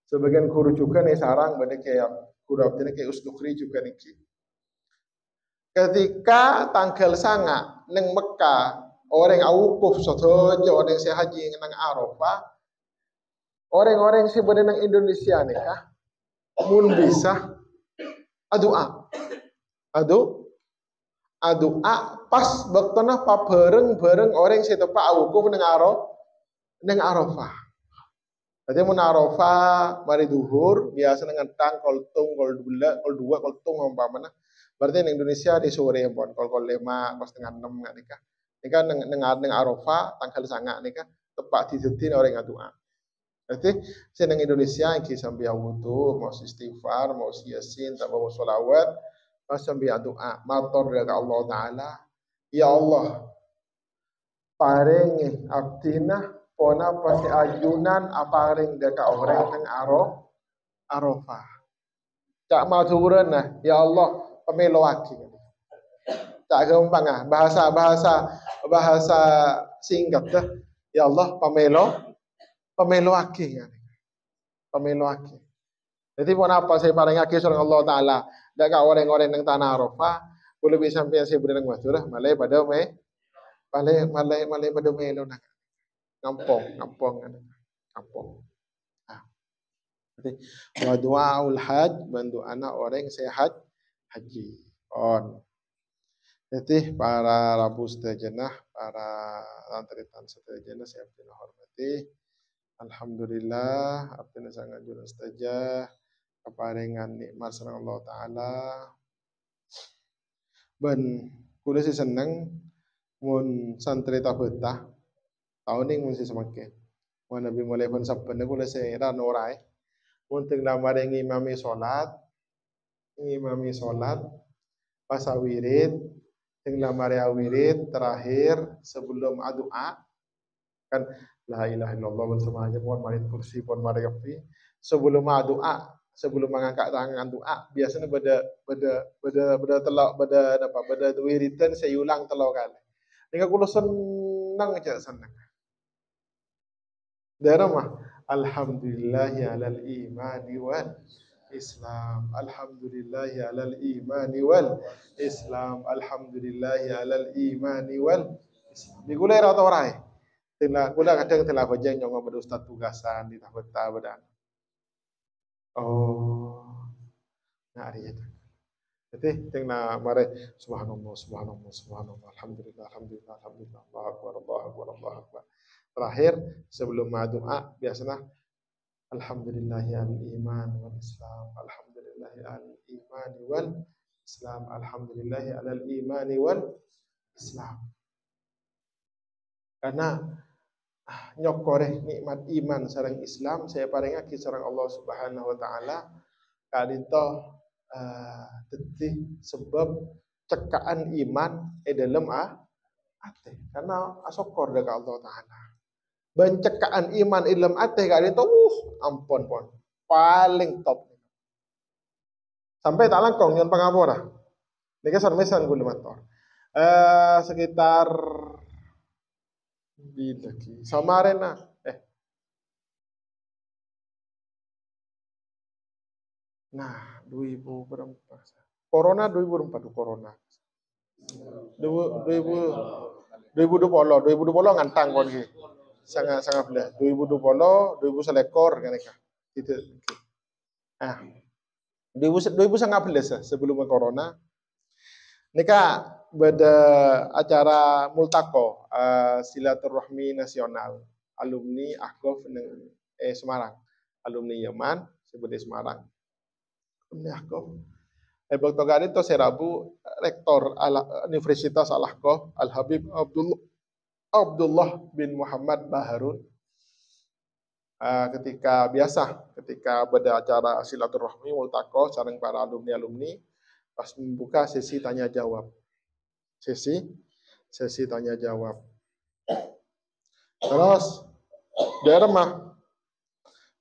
sebagian guru juga nih sarang bade kayak guru abdina kayak Usnukri juga niki ketika tanggal sanga neng Mekah orang awukuf sotojo orang si haji nang Arafah orang-orang si bade nang Indonesia nikah mun bisa adua pas baktona pa bareng orang si tepa awukuf nang Arafah. Jadi mun Arafah mari duhur biasa nang ngentang koltung kol dua koltung umpamana. Berarti nang Indonesia di sore pon kol 5 pas setengah 6 nikah. Nikah nang Arafah tanggal sanga nikah tepak didedin orang ngadua. Berarti nang Indonesia iki sampai wudu, mau istighfar, mau yasin, tak mau sholawat, pas sampai doa, matur dekat Allah Ta'ala, ya Allah, paring abdina pona pasti ajunan paring dekat orang nang Arafah. Cak maturan nah, ya Allah, pemelo aki. Tak gampang bahasa singkat dah. Ya Allah, pemelo aki. Jadi pun apa saya paling aki surang Allah Ta'ala dekat orang-orang yang tanah Arafah boleh bisa sampai saya beri nang maturah malai pada melo nak ngampong. Jadi wa du'aul haj bantu anak orang sehat haji on. Jadi para rabu sedajenah, para lanteritan sedajenah saya hormati. Alhamdulillah, abdina sangat jurus saja keparingan nikmat sareng Allah Ta'ala. Ben kula si seneng mun santri ta betah tahun ini mun si semakin. Mun nabi mulai pun saben kula si rano rai. Mun teng lamare ngimami salat pasawirid Tinggal Maria wirid terakhir sebelum doa kan la ilaha illallah bersama aja pohon marit kursi pohon marit kafi sebelum doa sebelum mengangkat tangan doa biasanya beda telok beda apa beda wiridan saya ulang telok kali. Nika kulo senang aja senang. Daerah mah alhamdulillahi alal imani wal Islam. Alhamdulillahi alal imani wal Islam. Alhamdulillahi alal imani wal Islam. Di gula rata orang. Tila gula kadang telah bajang yang ngomong ustaz tugasan di tahap badan. Oh, nah ari itu. Jadi tingna mare subhanallah subhanallah subhanallah alhamdulillah alhamdulillah alhamdulillah Allahu akbar Allahu akbar Allahu akbar. Terakhir sebelum doa biasanya alhamdulillahi al-iman wal Islam. Alhamdulillahi al-iman wal Islam. Alhamdulillahi alal imani wal Islam. Karena nyokore nikmat iman sareng Islam saya paringake sareng Allah Subhanahu wa taala kadito tetih sebab cekaan iman dalam ate. Karena asokor dekat Allah taala. Bencekaan iman ilm ate kadito ampun pon paling top. Sampai tak langkong nyon pangapora. Nika sarmesan kula matur. Sekitar di lagi Samarena nah 2000 berapa Corona 2004 Corona 2020 ngantang kon iki sangat belah 2020 2000 selekor kan gitu nah 2019 sebelum Corona nika beda acara multako silaturahmi nasional alumni Akhof Semarang alumni Yaman sebut Semarang alumni Akhof waktu kali itu serabu rektor Universitas Al Ahqaf Al Habib Abdullah bin Muhammad Baharun ketika beda acara silaturahmi multako sareng para alumni pas membuka sesi tanya jawab sesi tanya jawab. Terus daerah mah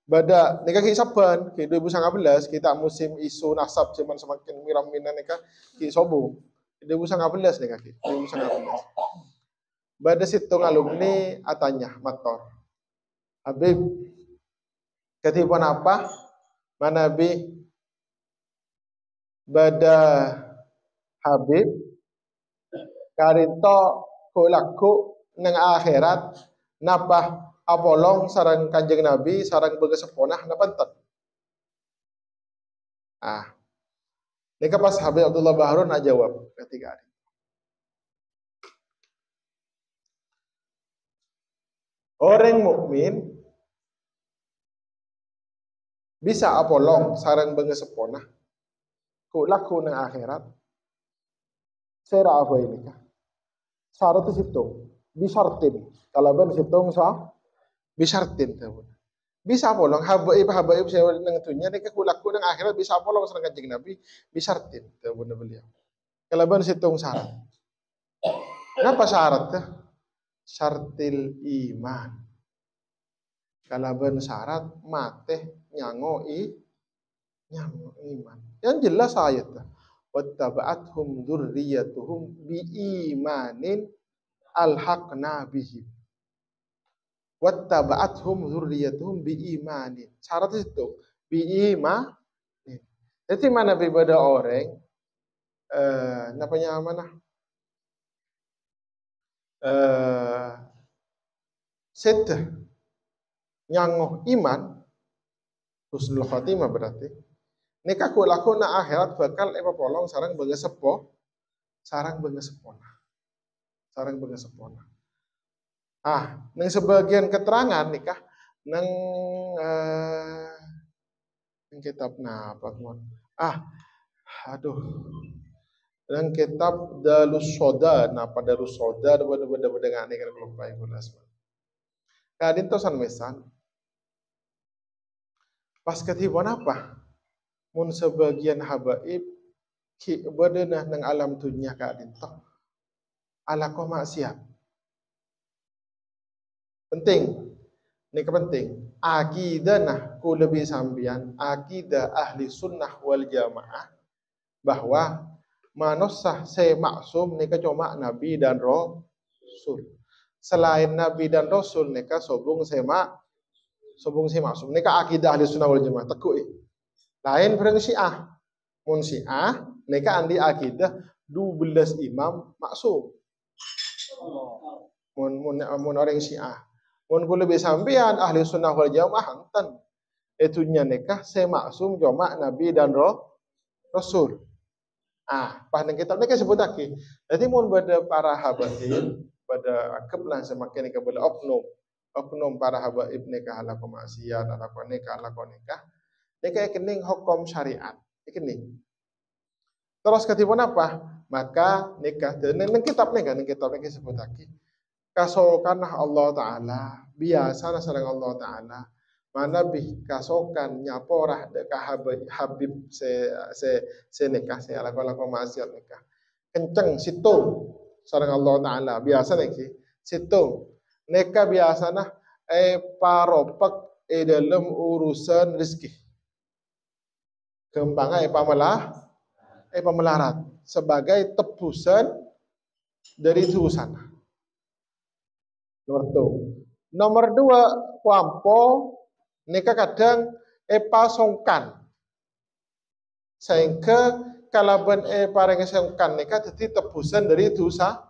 pada nikah kisaban ke 2019 kita musim isu nasab cuman semakin miram-miran nikah ki sobo 2019 nikah ki 2019. Pada situng alumni atanya mator. Habib ketipuan apa? Mana bi pada Habib karinto kulaku nang akhirat napa apolong sarang Kanjeng Nabi sarang begeseponah napanten. Nika pas Habib Abdullah Baharun jawab ketika hari. Orang mukmin bisa apolong sarang begeseponah kulaku nang akhirat. Sera apa ini kah? Syarat itu situng, bisartin. Kalau ben situng sah, bisartin teman. Bisa polong habaib saya nang tunya nih kulaku nang akhirat bisa polong sareng Kanjeng Nabi bisartin teman beliau. Kalau ben situng syarat. Kenapa syarat teh? Syartil iman. Kalau ben syarat mate nyango iman. Yang jelas ayat teh. Wattaba'athum dzurriyyatuhum biimanin alhaqna bihim. Wattaba'athum dzurriyyatuhum biimanin. Syarat itu biimanin. Jadi mana beribadah orang namanya mana? Set nyangoh iman husnul khatimah berarti nikah kulaku na akhirat bakal polong sarang bengesepona. Nang sebagian keterangan nikah nang kitab napa mon. Nang kitab Dalus Soda napa Dalus Soda beda ngane kan lupa ibu lasma. Kadin to san mesan. Pas ketiban apa? Mun sebagian habaib ki bedenah nang alam dunia kadin toh ala ko maksiat. Penting. Ini penting. Akidah nah ku lebih sambian, akidah ahli sunnah wal jamaah bahwa manusia se maksum nika cuma nabi dan rasul. Selain nabi dan rasul nika sobung se maksum. Nika akidah ahli sunnah wal jamaah tekuk. Lain perang Syiah. Mun Syiah nika andi akidah 12 imam maksum. Mun orang Syiah. Mun kula lebih sampean ahli sunnah wal jamaah enten. Itunya nikah saya maksum cuma nabi dan rasul. Pas nang kitab nikah sebut lagi. Jadi mun pada para habaib, pada akablah semakin nikah pada oknum para habaib nikah ala maksiat, ala nikah. Nikah kening hukum syariat. Kening. Terus ketipun apa? Maka nikah nang kitab nikah sebut lagi. Kasokan Allah Ta'ala, biasa sareng Allah Ta'ala, mana bih kasokan nyaporah deka habib se nikah, se alako maksiat nikah. Kenceng situng sareng Allah Ta'ala, biasa niki situng. Nikah biasa nah paropek dalam urusan rezeki. Kembangnya pamelarat sebagai tebusan dari dosa. Nomor dua, kuampo nikah kadang pasongkan. Sehingga kalaban pareng songkan nikah jadi tebusan dari dosa.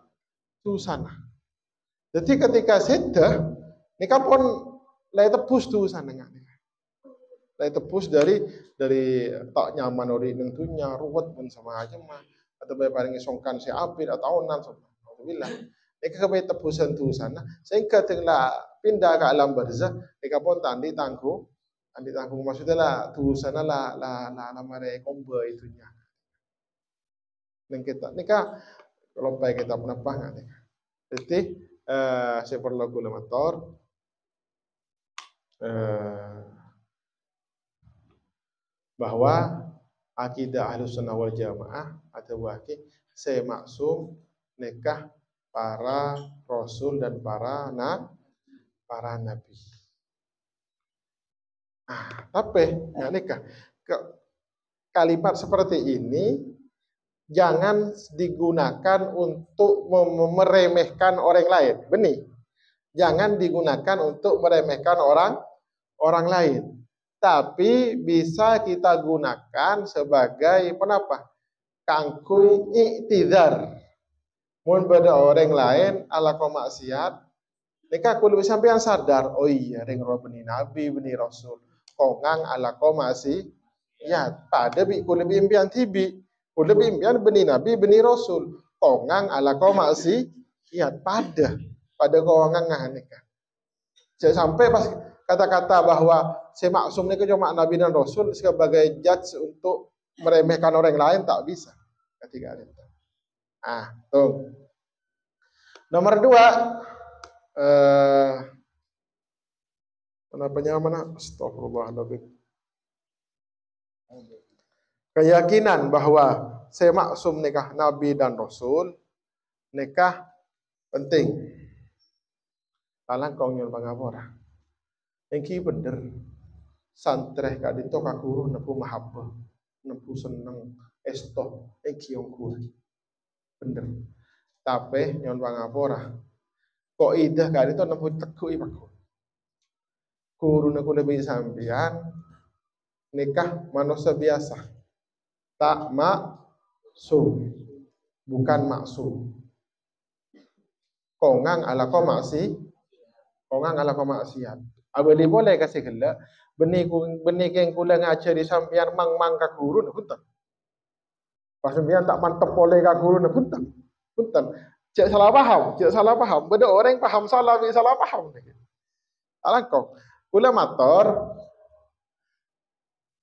Jadi ketika sedah nikah pun lay tebus dosa nikah. Lay tebus dari tak nyaman ori nang dunya ruwet pun sama aja mah atau pareng songkan si apit atau onan alhamdulillah. Eka kami tebusan tu sana, sehingga tinggal pindah ke alam barzah, eka pun tandi tanggung maksudnya lah tu sana lah mare kombo itunya. Dan kita nikah kalau baik kita penapah nggak nih. Jadi saya perlu gula motor. Bahwa akidah Ahlus Sunnah wal Jamaah atau wakil saya maksum nikah para rasul dan para nabi. Tapi nikah kalimat seperti ini jangan digunakan untuk meremehkan orang lain. Benih. Jangan digunakan untuk meremehkan orang lain. Tapi bisa kita gunakan sebagai penapa? Kangkui iktidar. Mun pada orang lain ala maksiat, nikah kudu sampean sadar, oh iya ring roh beni nabi, beni rasul. Kongang ala maksiat. Pada bi kudu impian tibi, kudu impian beni nabi, beni rasul. Kongang ala maksiat pada kongang nikah. Jangan sampai pas kata-kata bahwa si maksum nikah cuma nabi dan rasul sebagai judge untuk meremehkan orang lain tak bisa. Ketika itu. Tuh. Nomor dua, mana? Astagfirullahaladzim. Keyakinan bahwa saya maksum nikah Nabi dan Rasul, nikah penting. Talang kau nyon bangapora. Engki bener. Santreh kadito kakuru nepu mahabbah, nepu seneng esto engki yang kuri. Bener. Tapi nyon bangapora. Kok idah kadito nepu teku ibaku. Guru neku lebih sambian nikah manusia biasa. Tak maksum. Bukan maksum. Kongang ala maksiat. Abali boleh kasih gela benih keng kula ngajar di sampean mang ka guru na punten. Pas sampean tak mantep boleh ka guru na punten. Cek salah paham. Beda orang paham salah paham. Alangkong kula mator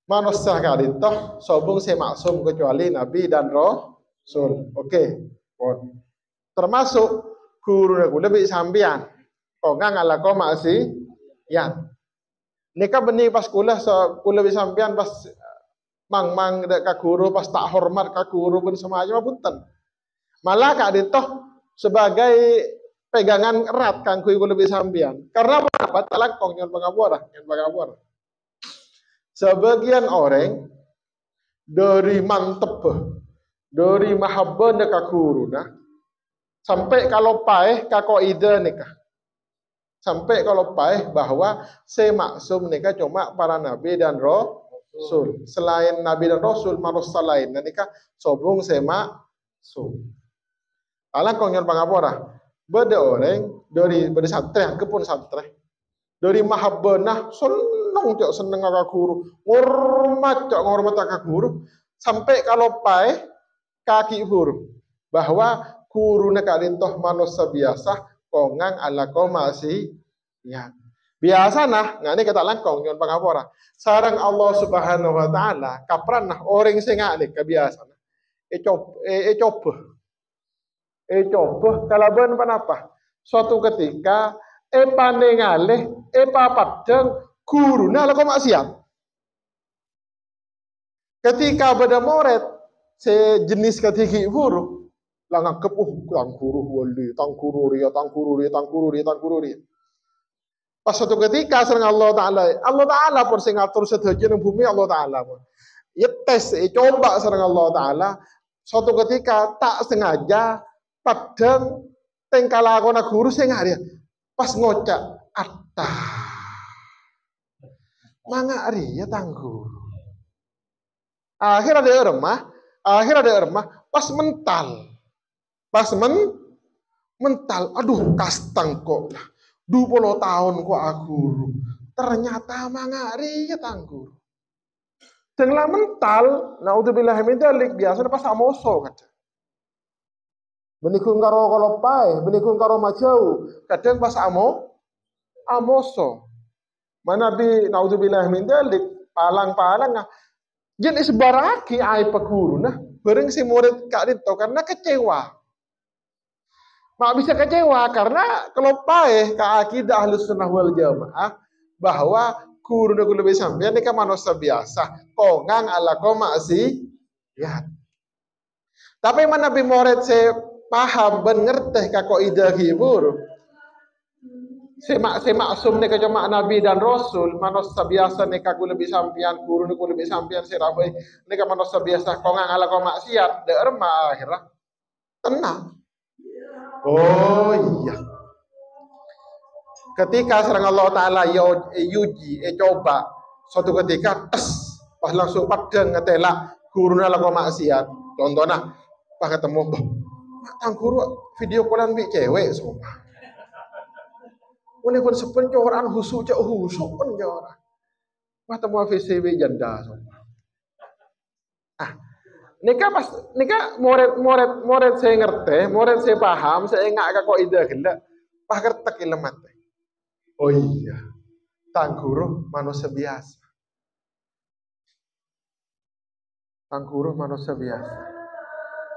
manusia kadito sobung se maksum kecuali nabi dan rasul. Oke. Termasuk guru na kula bi sampean kongang ala maksiat. Nikah benih pas kula bi sampean pas mang dek ka guru pas tak hormat ka guru ben sama aja punten. Malah kak ditoh sebagai pegangan erat kangkui lebih sambian. Karena apa? Talakong nyon pangapura. Sebagian orang dari mantep, dari mahabbah nekakuruna, sampai kalau paeh kako ide nikah. Sampai kalau paeh bahwa semaksum nikah cuma para nabi dan rasul. Selain nabi dan rasul, manusia lain nikah sobung semaksum. Alang kong nyon pangapura. Beda orang dari santri, kepun santri. Dari mahabbah seneng kakak guru, ngormat kakak guru, sampai kalau pai kaki guru, bahwa guru nak rintoh manusia biasa, kongang ala kau masih ya biasa nah, ngani kata langkong nyon pangapora. Sarang Allah Subhanahu Wa Taala, kapran nah orang sengak nih kebiasa. Coba kalaban panapa? Suatu ketika panengaleh padang guru nah kok maksiat. Ketika pada murid sejenis ketika guru lah ngangkep tang guru wali, tang guru ria. Pas suatu ketika serang Allah Taala pun sing ngatur sedaya nang bumi Allah Taala pun. Ya tes coba serang Allah Taala suatu ketika tak sengaja padang tengkalakona guru sing dia pas ngocak atta manga ria tangguh akhir ada remah pas mental aduh kastang kok 20 tahun kok aku ternyata manga ria tangguh tenglah mental naudzubillah min dzalik biasa pas amoso kata benikun karo kolopai, benikun karo majau, kadang pas amoso. Mana bi naudzubillah min dzalik, palang jen isbaraki ai peguru nah, bareng si murid kak dito karena kecewa. Mak bisa kecewa karena kolopai ka akidah Ahlus Sunnah wal Jamaah bahwa guru nak lebih sampean ini kan manusia biasa, kongang ala koma sih. Ya. Tapi mana bi murid paham ben ngerteh kako ide hibur semaksum nek cuma nabi dan rasul manusia biasa nek aku lebih sampian guru nek lebih sampian sirabai nek manusia biasa kongang ala kau maksiat deur mah akhirnya tenang. Oh iya, ketika serang Allah Taala yuji coba suatu ketika pas langsung padang ngetela guru ala kau maksiat contohnya pas ketemu tang guru video callan bi cewek sumpah. Boleh pun sepen orang husuk pun orang. Wah temu VCW janda sumpah. Nikah murid saya ngerti, murid saya paham, saya enggak kok ide gila. Pak kertek ilemat. Oh iya. Tang guru manusia biasa. Tang guru manusia biasa.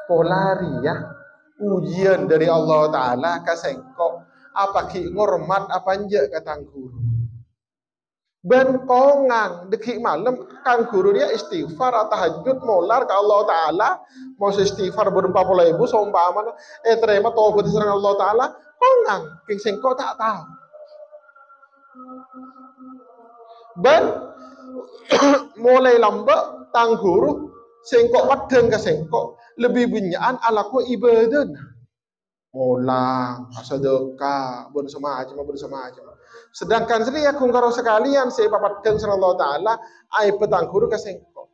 Polari ya. Ujian dari Allah Ta'ala kasengko apa ki ngormat apa nje katang guru ben kongang deki malam kang guru dia istighfar atau tahajud molar ke Allah Ta'ala mau istighfar berempat puluh ribu seumpama terima taubat serang Allah Ta'ala kongang sengko tak tahu ben mulai lambat tang guru sengko padeng ke sengko lebih bunyaan alaku ibadah molang sedekah bersama aja. Sedangkan seri aku karo sekalian saya papadeng sallallahu taala ai petang guru kesengko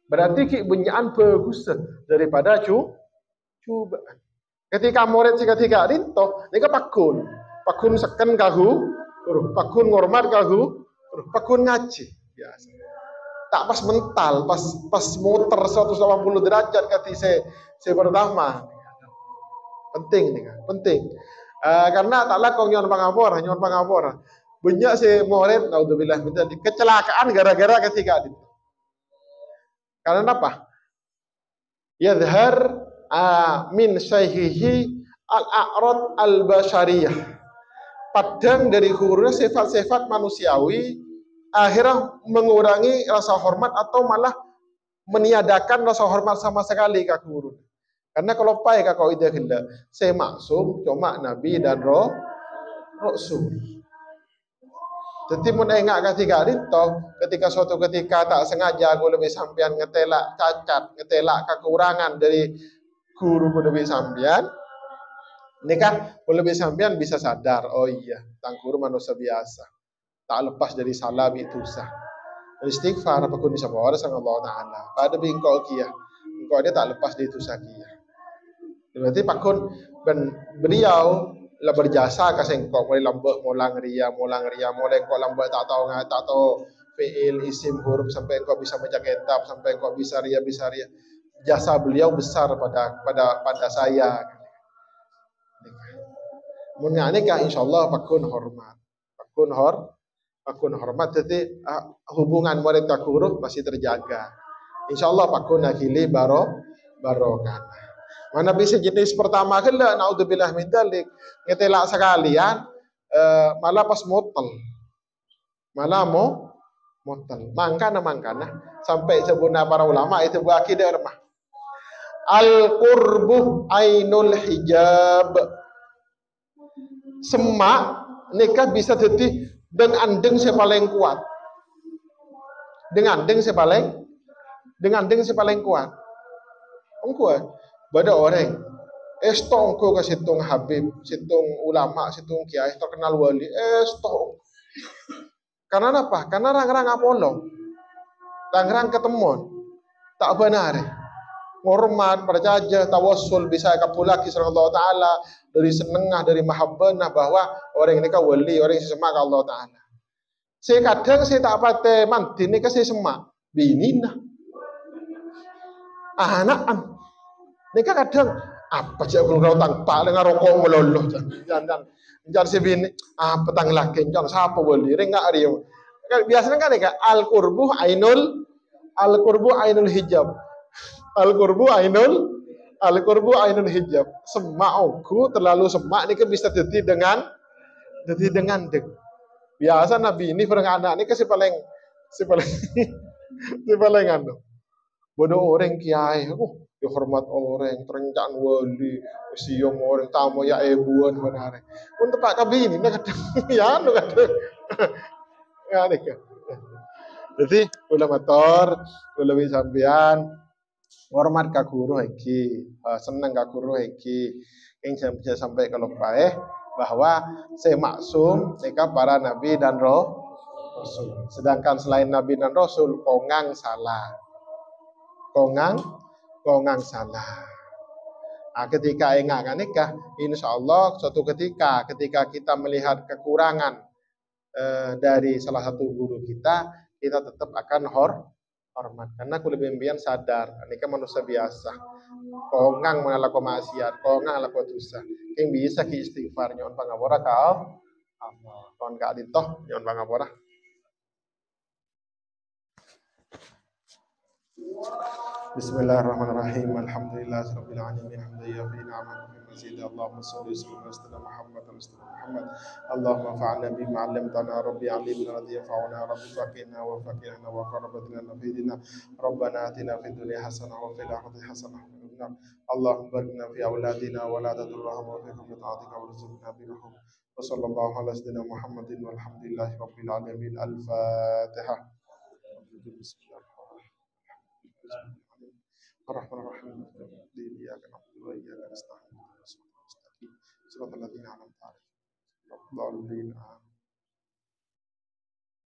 berarti ki bunyaan bagus daripada cobaan ketika murid ketika rinto nika pakun seken kahu pakun ngormat kahu pakun ngaji biasa tak pas mental, pas muter 180 derajat kati saya pertama. Penting. Karena tak lakong nyon pangapora. Banyak si murid, naudzubillah minta kecelakaan gara-gara ketika itu. Karena apa? Yadhar min syaihihi al-a'rad al-bashariyah. Padang dari gurunya sifat-sifat manusiawi akhirnya mengurangi rasa hormat atau malah meniadakan rasa hormat sama sekali ke guru. Karena kalau pai kau ide kena, saya maksum cuma nabi dan rasul. Jadi mun engak ketika itu, ketika suatu ketika tak sengaja aku lebih sampean ngetelak cacat, ngetelak kekurangan dari guru lebih sampean, ini kan lebih sampean bisa sadar, oh iya, tang guru manusia biasa, tak lepas dari salah itu sah. Istighfar apapun bisa bawa sama Allah Taala. Pada bingkau kia, bingkau dia tak lepas dari itu kia. Berarti pakun ben beliau lah berjasa kasih engkau mulai lambat mulang ria mulai engkau lambat tak tahu fiil isim huruf sampai engkau bisa baca kitab sampai engkau bisa ria jasa beliau besar pada saya. Munya ini kah insyaallah pakun hormat jadi hubungan murid ke guru masih terjaga. Insyaallah pakun akhili barokah. Mana bisa jenis pertama kala naudzubillah min dzalik ngetelak sekalian malah pas mutal. Malah mutal. Mangkana sampai sebutna para ulama itu berakidah remah. Al qurbu ainul hijab. Semak nikah bisa jadi dengan deng paling kuat. Dengan deng paling kuat. Engkau bada orang estong ko ka situng habib, situng ulama, situng kiai terkenal wali, estong. Karena apa? Karena rang-rang apolong. Rang-rang ketemuan. Tak benar. Hormat, percaya, tawassul bisa kapulaki sareng Allah Ta'ala dari senengah, dari mahabbah bahwa orang ini ka wali, orang yang semak Allah Ta'ala. Saya kadang saya tak pate mantin ini ka saya semak. Binina. Anak-an. Nika kadang apa sih aku ngerotang pak dengan rokok meloloh jangan si bini apa tang laki jangan siapa boleh enggak rio biasanya kan nika al qurbu ainul hijab al qurbu ainul hijab semak aku terlalu semak nika bisa jadi dengan deng biasa nabi ini perang anak nika si paling si paling anu bodoh orang kiai hormat orang terencana wali siom orang tamu ya ebuan benar untuk pak kabin ini kadang ya anu kadang ya nih jadi ulama motor lebih sampean hormat ka guru iki seneng ka guru iki yang bisa sampai kalau bahwa saya maksum mereka para nabi dan rasul sedangkan selain nabi dan rasul kongang salah kongang salah. Nah, ketika enggak nikah, insya Allah suatu ketika kita melihat kekurangan dari salah satu guru kita tetap akan hormat. Karena kulit bimbian sadar, nikah manusia biasa. Kongang melakukan maksiat, kongang melakukan dosa. Yang bisa ki istighfar nyon pangapura kau. Kon kak ditoh nyon pangapura. Bismillahirrahmanirrahim. Alhamdulillahirabbil alamin. Hamdan yafi ni'amahu fi mazid. Allahumma shalli wa sallim Muhammad wa Muhammad. Allahumma fa'alna bima 'allamtana rabbi 'allimna alladhi yanfa'una rabbi faqihna wa qarrabatna fi dinina. Rabbana atina fid dunya hasanah wa fil akhirati hasanah wa qina adzabannar. Allahumma barik fi auladina wa la tadurrahum wa fiqhum bi ta'atika wa rizqna birahum. Wa sallallahu ala sayyidina Muhammadin walhamdulillahi rabbil alamin. Al-Fatihah. Bismillahirrahmanirrahim. Iyyaka na'budu wa iyyaka nasta'in. Shiratal ladzina an'amta 'alaihim.